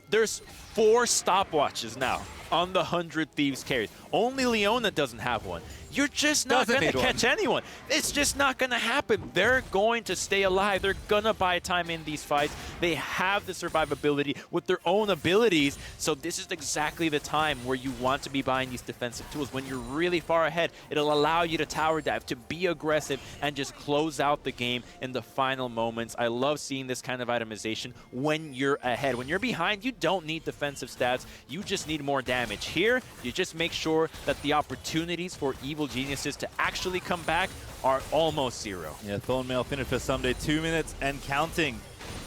there's 4 stopwatches now on the 100 Thieves carries. Only Leona doesn't have one. You're just not going to catch anyone. It's just not going to happen. They're going to stay alive. They're going to buy time in these fights. They have the survivability with their own abilities. So this is exactly the time where you want to be buying these defensive tools. When you're really far ahead, it'll allow you to tower dive, to be aggressive, and just close out the game in the final moments. I love seeing this kind of itemization when you're ahead. When you're behind, you don't need defensive stats. You just need more damage. Here, you just make sure that the opportunities for Evil Geniuses to actually come back are almost zero. Yeah, Thornmail finished for Someday, 2 minutes and counting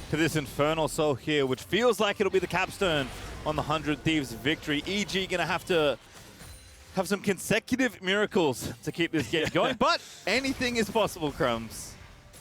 to this Infernal Soul here, which feels like it'll be the capstone on the 100 Thieves victory. EG gonna have to have some consecutive miracles to keep this game going, but anything is possible, Crumbs.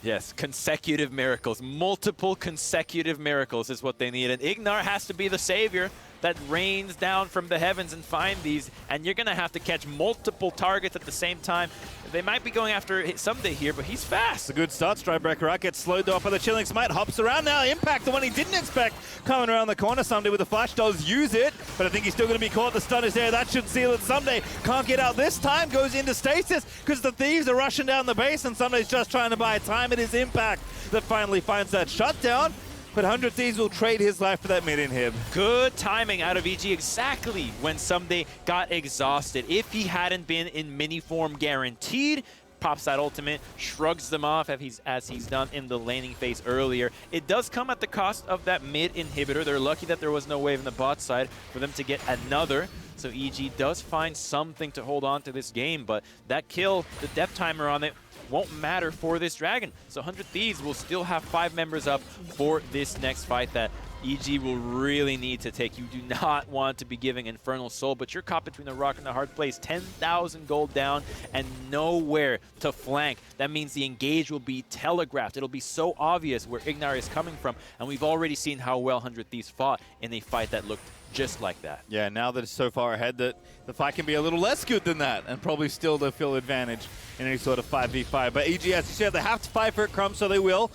Yes, consecutive miracles. Multiple consecutive miracles is what they need. And Ignar has to be the savior that rains down from the heavens and find these. And you're going to have to catch multiple targets at the same time. They might be going after Someday here, but he's fast. It's a good start. Stridebreaker out, gets slowed off by the Chilling Smite. Hops around now. Impact, the one he didn't expect, coming around the corner. Someday with the flash does use it, but I think he's still going to be caught. The stun is there. That should seal it. Someday can't get out this time. Goes into stasis because the Thieves are rushing down the base, and Someday's just trying to buy time. It is Impact that finally finds that shutdown. But 100 Thieves will trade his life for that mid-inhib. Good timing out of EG exactly when Someday got exhausted. If he hadn't been in mini form guaranteed, pops that ultimate, shrugs them off as he's done in the laning phase earlier. It does come at the cost of that mid inhibitor. They're lucky that there was no wave in the bot side for them to get another. So EG does find something to hold on to this game, but that kill, the death timer on it, won't matter for this Dragon. So 100 Thieves will still have 5 members up for this next fight that EG will really need to take. You do not want to be giving Infernal Soul, but you're caught between a rock and a hard place. 10,000 gold down and nowhere to flank. That means the engage will be telegraphed. It'll be so obvious where Ignar is coming from, and we've already seen how well 100 Thieves fought in a fight that looked just like that. Yeah, now that it's so far ahead that the fight can be a little less good than that, and probably still the full advantage in any sort of 5v5. But EG, as you said, they have to fight for it, Crumb, so they will.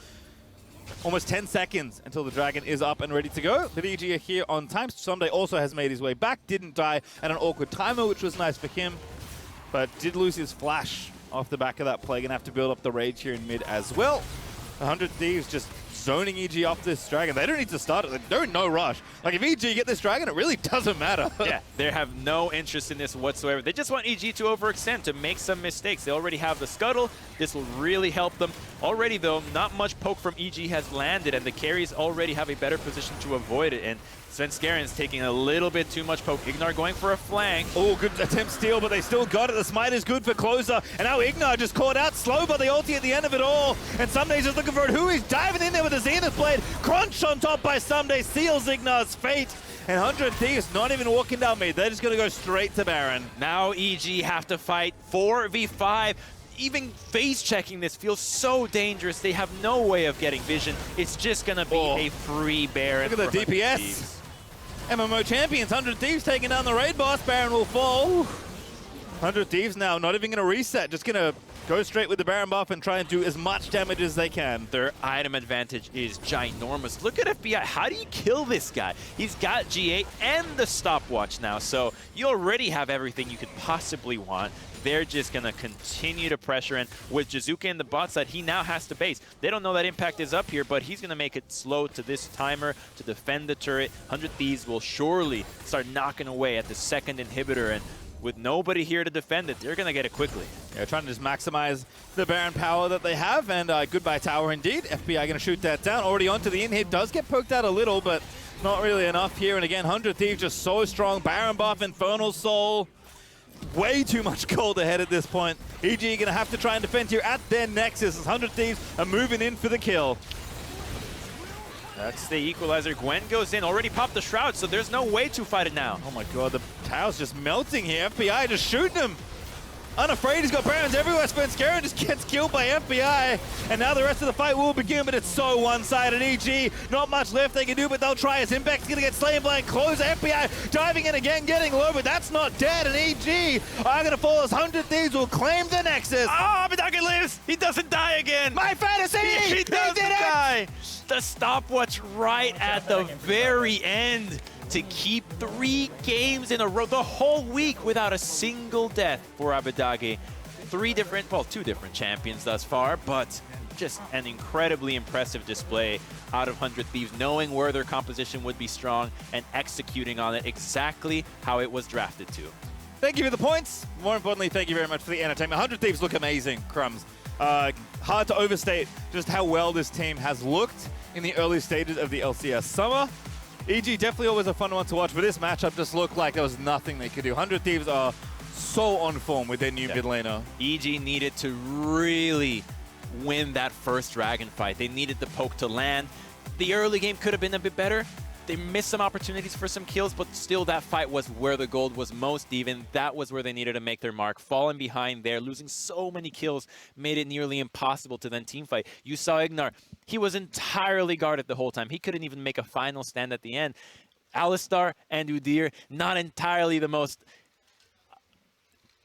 Almost 10 seconds until the Dragon is up and ready to go. But EG are here on time. Someday also has made his way back, didn't die at an awkward timer, which was nice for him, but did lose his flash off the back of that play. Gonna have to build up the rage here in mid as well. 100 Thieves just zoning EG off this Dragon. They don't need to start it. They're no rush. Like, if EG get this Dragon, it really doesn't matter. Yeah, they have no interest in this whatsoever. They just want EG to overextend, to make some mistakes. They already have the scuttle. This will really help them. Already, though, not much poke from EG has landed, and the carries already have a better position to avoid it. And Svenskeren's taking a little bit too much poke. Ignar going for a flank. Oh, good attempt steal, but they still got it. The smite is good for closer. And now Ignar just caught out slow by the ulti at the end of it all. And Someday's just looking for it. Who is diving in there with a Zenith Blade. Crunch on top by Someday seals Ignar's fate. And 100 Thieves not even walking down mid. They're just going to go straight to Baron. Now EG have to fight 4v5. Even phase checking this feels so dangerous. They have no way of getting vision. It's just going to be a free Baron. Look at the DPS. Thieves. MMO champions, 100 Thieves taking down the raid boss. Baron will fall. 100 Thieves now not even going to reset. Just going to go straight with the Baron buff and try and do as much damage as they can. Their item advantage is ginormous. Look at FBI. How do you kill this guy? He's got G8 and the stopwatch now, so you already have everything you could possibly want. They're just going to continue to pressure, and with Jizuke in the bot side, he now has to base. They don't know that Impact is up here, but he's going to make it slow to this timer to defend the turret. 100 Thieves will surely start knocking away at the second inhibitor, and with nobody here to defend it, they're going to get it quickly. Yeah, trying to just maximize the Baron power that they have, and goodbye tower indeed. FBI going to shoot that down. Already onto the inhib. Does get poked out a little, but not really enough here. And again, 100 Thieves just so strong. Baron buff, Infernal Soul. Way too much gold ahead at this point. EG going to have to try and defend here at their Nexus as 100 Thieves are moving in for the kill. That's the equalizer. Gwen goes in, already popped the Shroud, so there's no way to fight it now. Oh my god, the tower's just melting here. FBI just shooting him. Unafraid, he's got Barons everywhere. Spenskeren just gets killed by FBI. And now the rest of the fight will begin, but it's so one-sided. EG, not much left they can do, but they'll try. As Impact's going to get slain by Closer. FBI diving in again, getting low, but that's not dead. And EG are going to fall as 100 Thieves will claim the Nexus. Oh, Abidake lives! He doesn't die again! My fantasy! He doesn't die! The stopwatch right at the very end to keep 3 games in a row, the whole week without a single death for Abadage. 2 different champions thus far, but just an incredibly impressive display out of 100 Thieves, knowing where their composition would be strong and executing on it exactly how it was drafted to. Thank you for the points. More importantly, thank you very much for the entertainment. 100 Thieves look amazing, Crumbs. Hard to overstate just how well this team has looked in the early stages of the LCS Summer. EG definitely always a fun one to watch, but this matchup just looked like there was nothing they could do. 100 Thieves are so on form with their new mid laner. EG needed to really win that first dragon fight. They needed the poke to land. The early game could have been a bit better. They missed some opportunities for some kills, but still that fight was where the gold was most even. That was where they needed to make their mark. Falling behind there, losing so many kills, made it nearly impossible to then teamfight. You saw Ignar. He was entirely guarded the whole time. He couldn't even make a final stand at the end. Alistar and Udyr, not entirely the most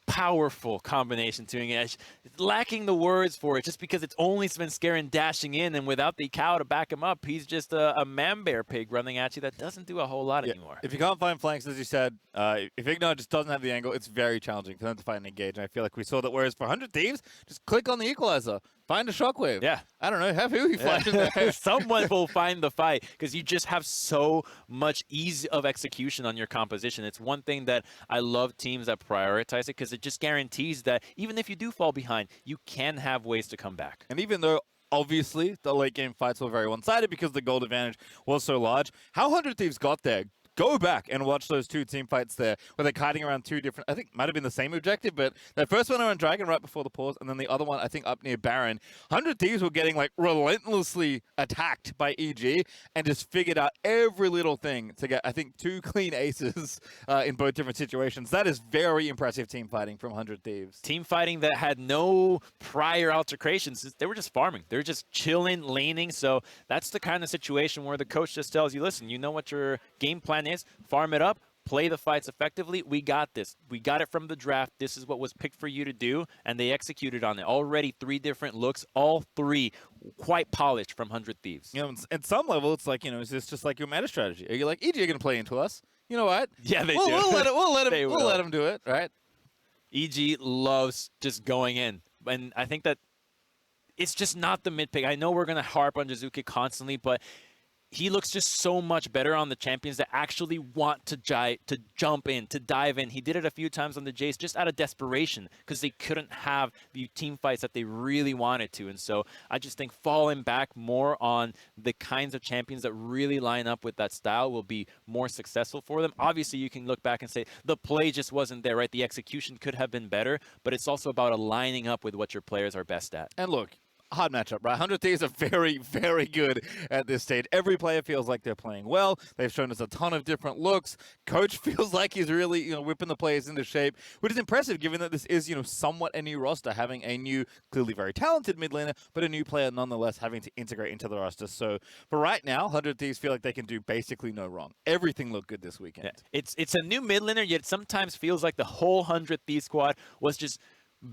powerful combination to engage. Lacking the words for it just because it's only Svenskeren dashing in, and without the cow to back him up, he's just a man-bear pig running at you that doesn't do a whole lot anymore. If you can't find flanks, as you said, if Ignar just doesn't have the angle, it's very challenging for them to find and engage. And I feel like we saw that, whereas for 100 Thieves, just click on the equalizer. Find a shockwave. Yeah. I don't know, have who he flashes there. Someone will find the fight because you just have so much ease of execution on your composition. It's one thing that I love teams that prioritize it because it just guarantees that even if you do fall behind, you can have ways to come back. And even though obviously the late game fights were very one-sided because the gold advantage was so large, how 100 Thieves got there, go back and watch those 2 team fights there where they're kiting around 2 different, I think might have been the same objective, but that first one around Dragon right before the pause, and then the other one I think up near Baron. 100 Thieves were getting like relentlessly attacked by EG and just figured out every little thing to get, I think, 2 clean aces in both different situations. That is very impressive team fighting from 100 Thieves. Team fighting that had no prior altercations. They were just farming. They were just chilling, laning. So that's the kind of situation where the coach just tells you, listen, you know what your game plan is, farm it up, play the fights effectively. We got this. We got it from the draft. This is what was picked for you to do, and they executed on it. Already 3 different looks, all 3 quite polished from 100 Thieves. You know, at some level, it's like, you know, is this just like your meta strategy? Are you like, EG are going to play into us? You know what? Yeah, they do. We'll let them do it, right? EG loves just going in, and I think that it's just not the mid pick. I know we're going to harp on Jizuke constantly, but he looks just so much better on the champions that actually want to jump in, to dive in. He did it a few times on the Jace just out of desperation because they couldn't have the team fights that they really wanted to. And so I just think falling back more on the kinds of champions that really line up with that style will be more successful for them. Obviously, you can look back and say the play just wasn't there, right? The execution could have been better, but it's also about aligning up with what your players are best at. And look, hard matchup, right? 100 Thieves are very, very good at this stage. Every player feels like they're playing well. They've shown us a ton of different looks. Coach feels like he's really, you know, whipping the players into shape, which is impressive given that this is, you know, somewhat a new roster, having a new, clearly very talented mid laner, but a new player nonetheless having to integrate into the roster. So for right now, 100 Thieves feel like they can do basically no wrong. Everything looked good this weekend. Yeah. It's a new mid laner, yet sometimes feels like the whole 100 Thieves squad was just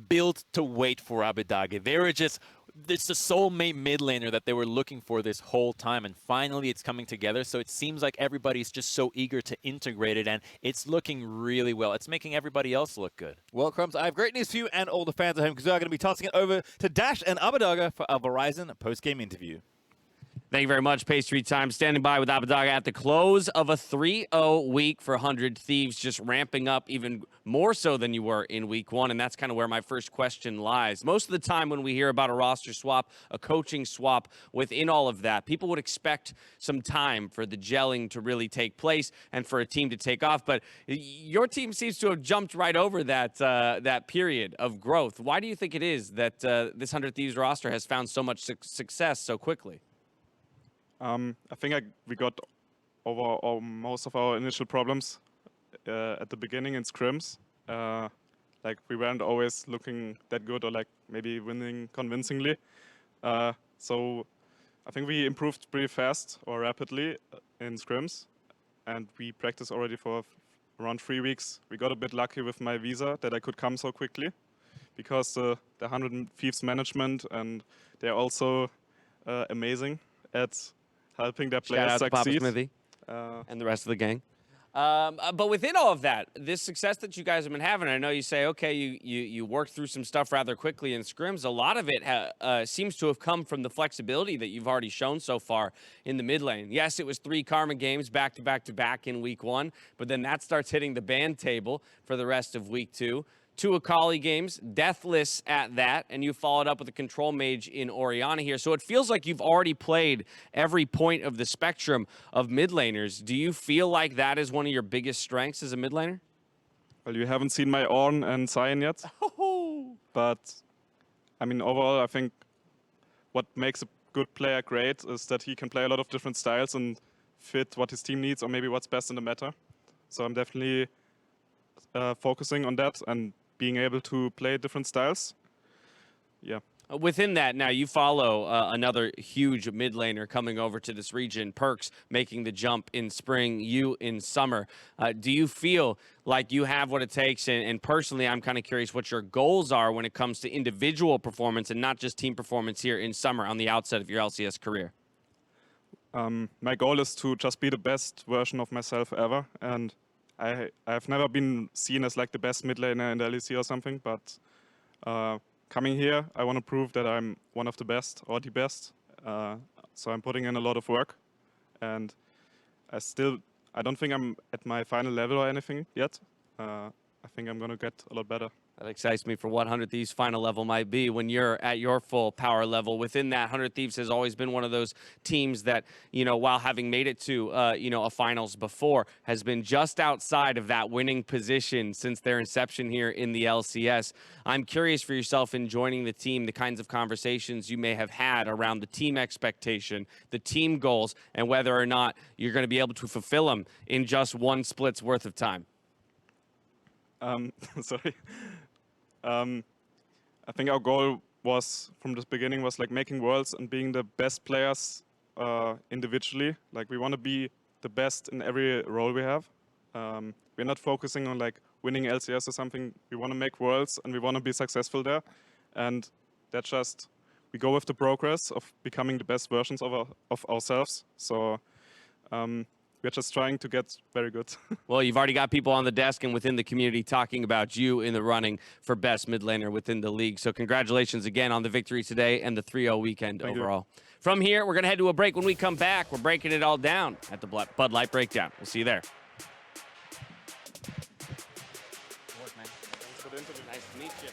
built to wait for Abadage. They were just, it's the soulmate mid laner that they were looking for this whole time, and finally it's coming together. So it seems like everybody's just so eager to integrate it, and it's looking really well. It's making everybody else look good. Well, Crumbs, I have great news for you and all the fans at home, because we are going to be tossing it over to Dash and Abadage for our Verizon post-game interview. Thank you very much, Pastry Time. Standing by with Abadage at the close of a 3-0 week for 100 Thieves, just ramping up even more so than you were in week 1, and that's kind of where my first question lies. Most of the time when we hear about a roster swap, a coaching swap, within all of that, people would expect some time for the gelling to really take place and for a team to take off, but your team seems to have jumped right over that, that period of growth. Why do you think it is that this 100 Thieves roster has found so much success so quickly? I think we got over most of our initial problems at the beginning in scrims. Like we weren't always looking that good or like maybe winning convincingly. So I think we improved pretty fast or rapidly in scrims, and we practiced already for around 3 weeks. We got a bit lucky with my visa that I could come so quickly because the 100 Thieves management, and they're also amazing at helping their players Shout out to Papa succeed. Smithy and the rest of the gang. But within all of that, this success that you guys have been having, I know you say, okay, you worked through some stuff rather quickly in scrims. A lot of it seems to have come from the flexibility that you've already shown so far in the mid lane. Yes, it was 3 Karma games back to back to back in week 1, but then that starts hitting the ban table for the rest of week 2. 2 Akali games, deathless at that, and you followed up with a control mage in Orianna here. So it feels like you've already played every point of the spectrum of mid laners. Do you feel like that is one of your biggest strengths as a mid laner? Well, you haven't seen my Ornn and Sion yet. But, I mean, overall, I think what makes a good player great is that he can play a lot of different styles and fit what his team needs or maybe what's best in the meta. So I'm definitely focusing on that and being able to play different styles. Yeah. Within that, now you follow another huge mid laner coming over to this region, Perks making the jump in spring, you in summer. Do you feel like you have what it takes? And personally, I'm kind of curious what your goals are when it comes to individual performance and not just team performance here in summer on the outset of your LCS career. My goal is to just be the best version of myself ever. And I've never been seen as like the best mid laner in the LEC or something, but coming here, I want to prove that I'm one of the best or the best. So I'm putting in a lot of work, and I don't think I'm at my final level or anything yet. I think I'm gonna get a lot better. That excites me for what 100 Thieves final level might be when you're at your full power level. Within that, 100 Thieves has always been one of those teams that, while having made it to, a finals before, has been just outside of that winning position since their inception here in the LCS. I'm curious for yourself in joining the team, the kinds of conversations you may have had around the team expectation, the team goals, and whether or not you're going to be able to fulfill them in just one split's worth of time. Sorry. I think our goal was, from the beginning, was like making worlds and being the best players individually. Like we want to be the best in every role we have. We're not focusing on like winning LCS or something. We want to make worlds and we want to be successful there. And that's just, we go with the progress of becoming the best versions of ourselves. So we're just trying to get very good. Well, you've already got people on the desk and within the community talking about you in the running for best mid laner within the league. So congratulations again on the victory today and the 3-0 weekend overall. From here, we're going to head to a break. When we come back, we're breaking it all down at the Bud Light Breakdown. We'll see you there. Nice to meet you.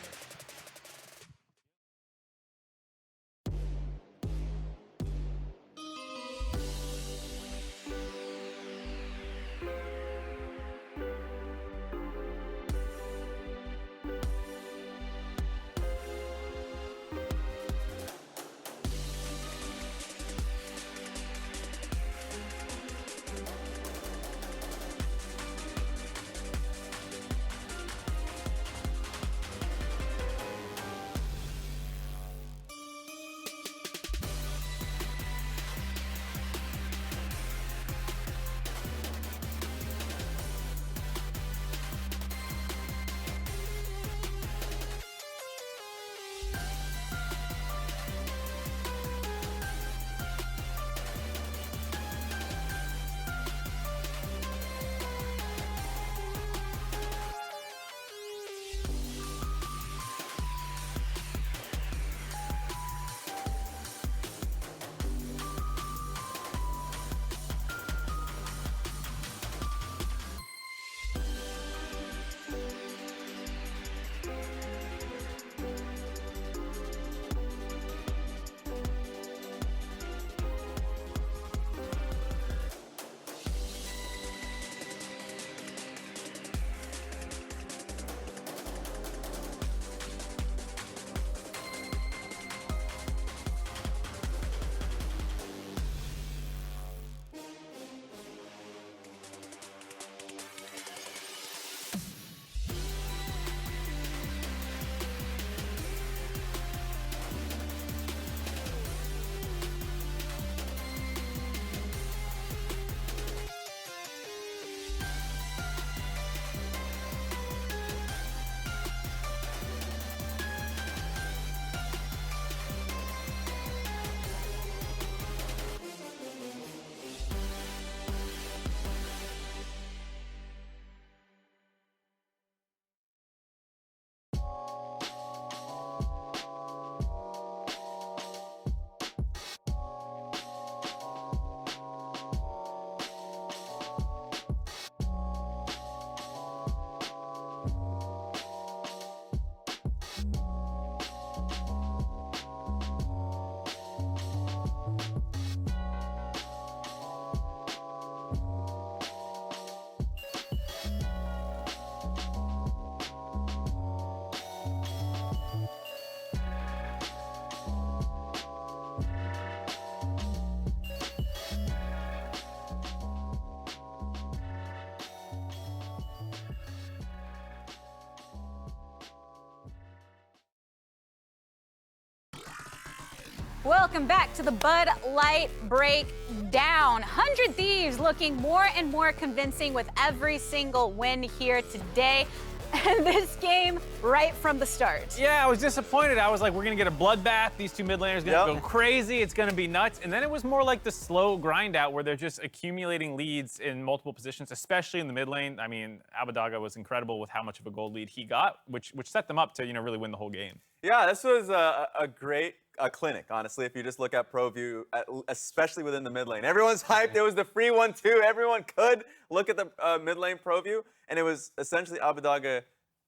Welcome back to the Bud Light Breakdown. 100 Thieves looking more and more convincing with every single win here today. And this game right from the start. Yeah, I was disappointed. I was like, we're going to get a bloodbath. These two mid laners going to go crazy. It's going to be nuts. And then it was more like the slow grind out where they're just accumulating leads in multiple positions, especially in the mid lane. I mean, Abadaga was incredible with how much of a gold lead he got, which set them up to, really win the whole game. Yeah, this was a great clinic, honestly, if you just look at ProView, especially within the mid lane. Everyone's hyped. It was the free one, too. Everyone could look at the mid lane ProView, and it was essentially Abadaga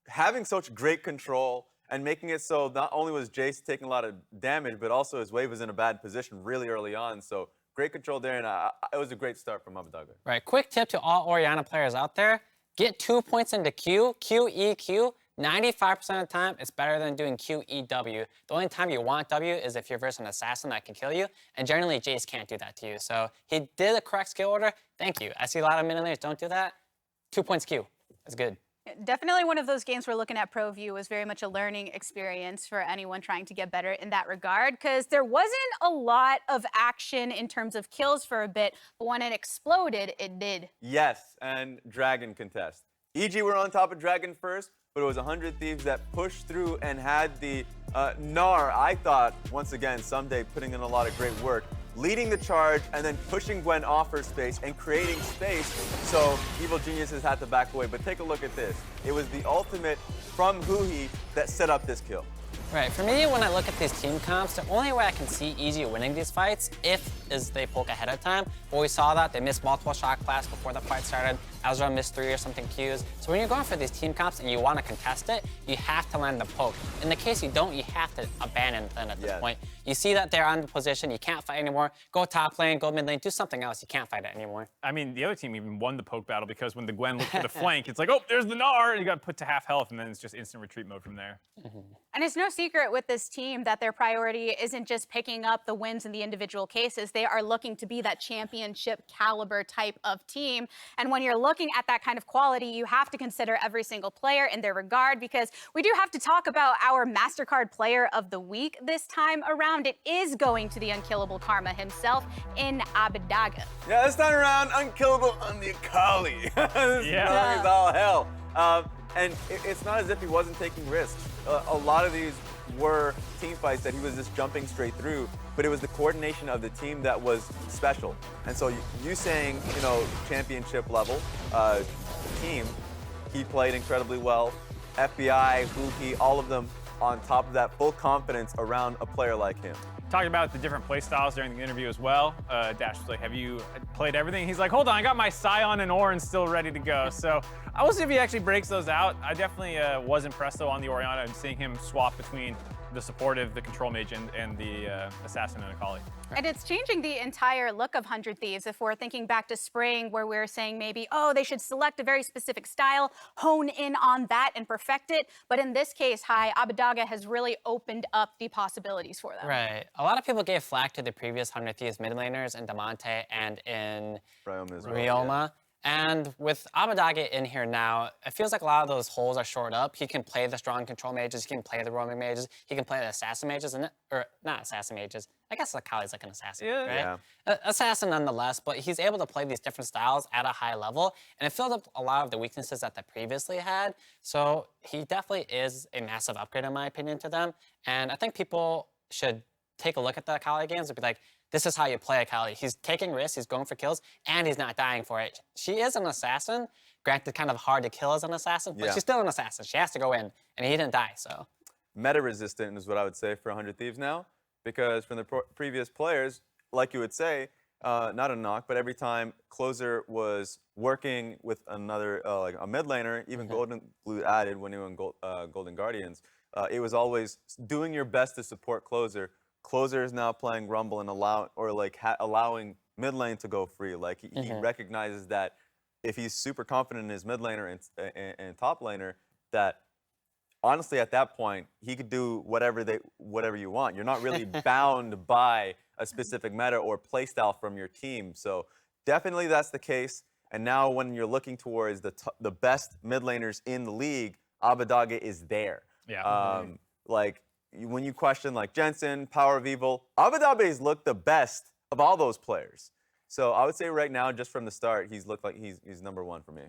having such great control and making it so not only was Jace taking a lot of damage, but also his wave was in a bad position really early on. So great control there, and it was a great start from Abadaga. Right, quick tip to all Orianna players out there. Get 2 points into Q, QEQ. 95% of the time, it's better than doing QEW. The only time you want W is if you're versus an assassin that can kill you, and generally Jace can't do that to you. So he did the correct skill order. Thank you. I see a lot of mid laners don't do that. 2 points Q. That's good. Definitely one of those games we're looking at ProView was very much a learning experience for anyone trying to get better in that regard, because there wasn't a lot of action in terms of kills for a bit, but when it exploded, it did. Yes, and Dragon contest. EG were on top of Dragon first, but it was 100 Thieves that pushed through and had the Gnar, I thought, once again, someday putting in a lot of great work, leading the charge and then pushing Gwen off her space and creating space so Evil Geniuses had to back away. But take a look at this. It was the ultimate from Huhi that set up this kill. Right, for me, when I look at these team comps, the only way I can see EG winning these fights is they poke ahead of time. But we saw that they missed multiple shot class before the fight started. Azra missed 3 or something Qs. So when you're going for these team comps and you want to contest it, you have to land the poke. In the case you don't, you have to abandon them at this point. You see that they're on the position, you can't fight anymore. Go top lane, go mid lane, do something else. You can't fight it anymore. I mean, the other team even won the poke battle because when the Gwen looked for the flank, it's like, oh, there's the Gnar, and you got put to half health, and then it's just instant retreat mode from there. And it's no secret with this team that their priority isn't just picking up the wins in the individual cases. They are looking to be that championship caliber type of team. And when you're looking at that kind of quality, you have to consider every single player in their regard, because we do have to talk about our MasterCard Player of the Week this time around. It is going to the unkillable Karma himself in Abadaga. Yeah, this time around, unkillable on the Akali. Strong as all hell. And it's not as if he wasn't taking risks. A lot of these were team fights that he was just jumping straight through, but it was the coordination of the team that was special. And so you saying, championship level team, he played incredibly well. FBI, Huki, all of them on top of that, full confidence around a player like him. Talking about the different play styles during the interview as well. Dash was like, have you played everything? He's like, hold on, I got my Scion and Orin still ready to go. So I will see if he actually breaks those out. I definitely was impressed though on the Orianna and seeing him swap between the supportive, the control mage, and the assassin and Akali. And it's changing the entire look of 100 Thieves. If we're thinking back to spring, where we were saying maybe, oh, they should select a very specific style, hone in on that and perfect it. But in this case, Abadaga has really opened up the possibilities for them. Right. A lot of people gave flack to the previous 100 Thieves mid laners in Damonte and in Ryoma. And with Abadaga in here now, it feels like a lot of those holes are shored up. He can play the strong control mages, he can play the roaming mages, he can play the assassin mages, or not assassin mages. I guess Akali's like an assassin, right? Yeah. Assassin nonetheless, but he's able to play these different styles at a high level, and it filled up a lot of the weaknesses that they previously had. So he definitely is a massive upgrade in my opinion to them. And I think people should take a look at the Akali games and be like, this is how you play Akali. He's taking risks, he's going for kills, and he's not dying for it. She is an assassin, granted kind of hard to kill as an assassin, but she's still an assassin. She has to go in, and he didn't die, so. Meta-resistant is what I would say for 100 Thieves now, because from the previous players, like you would say, not a knock, but every time Closer was working with another, like a mid laner, even Golden Blue added when he was in Golden Guardians, it was always doing your best to support Closer. Closer is now playing Rumble and allowing mid lane to go free. Like he recognizes that if he's super confident in his mid laner and top laner, that honestly at that point he could do whatever you want. You're not really bound by a specific meta or playstyle from your team. So definitely that's the case. And now when you're looking towards the best mid laners in the league, Abadaga is there. Yeah. when you question like Jensen, Power of Evil, Abedabe's looked the best of all those players. So I would say right now, just from the start, he's looked like he's #1 for me.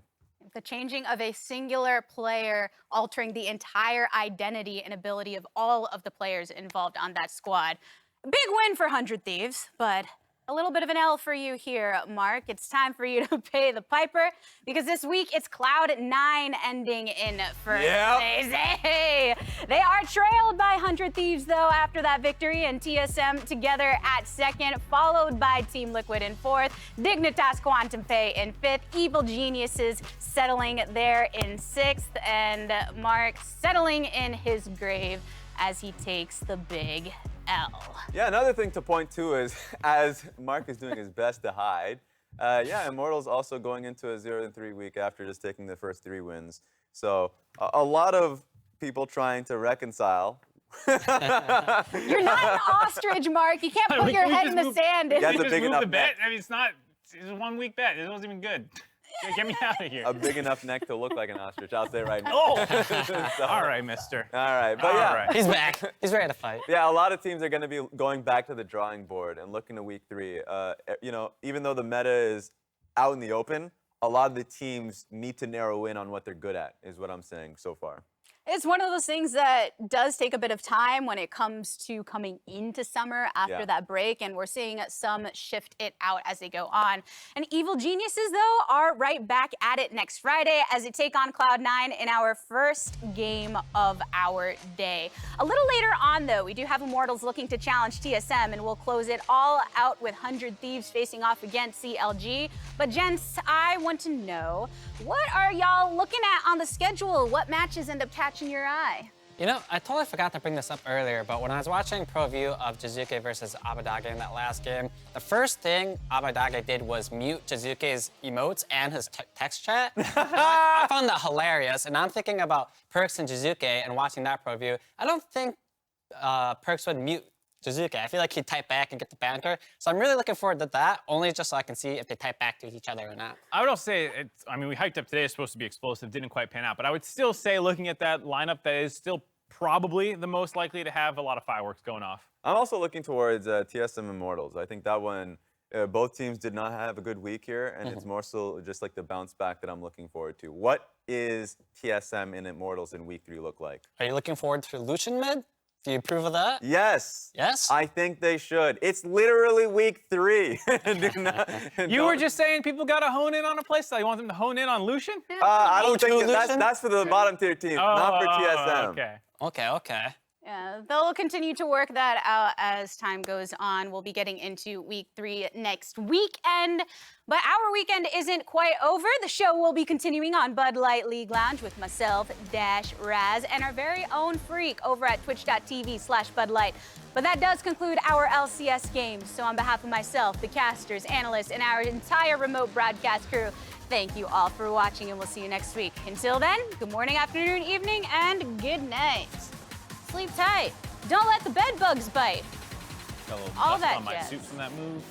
The changing of a singular player altering the entire identity and ability of all of the players involved on that squad. Big win for 100 Thieves, but a little bit of an L for you here, Mark. It's time for you to pay the piper because this week it's Cloud9 ending in first place. Hey! They are trailed by 100 Thieves, though, after that victory, and TSM together at second, followed by Team Liquid in fourth, Dignitas Quantum Pay in fifth, Evil Geniuses settling there in sixth, and Mark settling in his grave as he takes the big L. Yeah, another thing to point to is, as Mark is doing his best to hide, Immortals also going into a 0-3 week after just taking the first 3 wins. So a lot of people trying to reconcile. You're not an ostrich, Mark. You can't put your head in the sand. You guys We a just big moved enough the bet. neck. I mean, it's a 1 week bet. It wasn't even good. Get me out of here. A big enough neck to look like an ostrich, I'll say right now. Oh! All right, mister. All right, but All yeah. right. He's back. He's ready to fight. Yeah, a lot of teams are going to be going back to the drawing board and looking to week 3. You know, even though the meta is out in the open, a lot of the teams need to narrow in on what they're good at, is what I'm saying so far. It's one of those things that does take a bit of time when it comes to coming into summer after that break, and we're seeing some shift it out as they go on. And Evil Geniuses, though, are right back at it next Friday as they take on Cloud9 in our first game of our day. A little later on, though, we do have Immortals looking to challenge TSM, and we'll close it all out with 100 Thieves facing off against CLG. But, gents, I want to know, what are y'all looking at on the schedule? What matches end up catching your eye? You know, I totally forgot to bring this up earlier, but when I was watching pro view of Jizuke versus Abadage in that last game, the first thing Abadage did was mute Jizuke's emotes and his text chat. I found that hilarious, and I'm thinking about Perks and Jizuke and watching that pro view. I don't think Perks would mute Jizuke. I feel like he'd type back and get the banter. So I'm really looking forward to that, only just so I can see if they type back to each other or not. I would also say, I mean, we hyped up today, it's supposed to be explosive, didn't quite pan out, but I would still say, looking at that lineup, that is still probably the most likely to have a lot of fireworks going off. I'm also looking towards TSM Immortals. I think that one, both teams did not have a good week here, and it's more so just like the bounce back that I'm looking forward to. What is TSM and Immortals in week 3 look like? Are you looking forward to Lucian mid? Do you approve of that? Yes. Yes? I think they should. It's literally week 3. You were just saying people got to hone in on a playstyle. You want them to hone in on Lucian? I don't think Lucian? that's for the bottom tier teams, not for TSM. Okay. Okay. Yeah, they'll continue to work that out as time goes on. We'll be getting into week 3 next weekend. But our weekend isn't quite over. The show will be continuing on Bud Light League Lounge with myself, Dash Raz, and our very own Freak over at twitch.tv/BudLight. But that does conclude our LCS games. So on behalf of myself, the casters, analysts, and our entire remote broadcast crew, thank you all for watching, and we'll see you next week. Until then, good morning, afternoon, evening, and good night. Sleep tight. Don't let the bed bugs bite. Got a little All dust that on my jazz. suit from that move.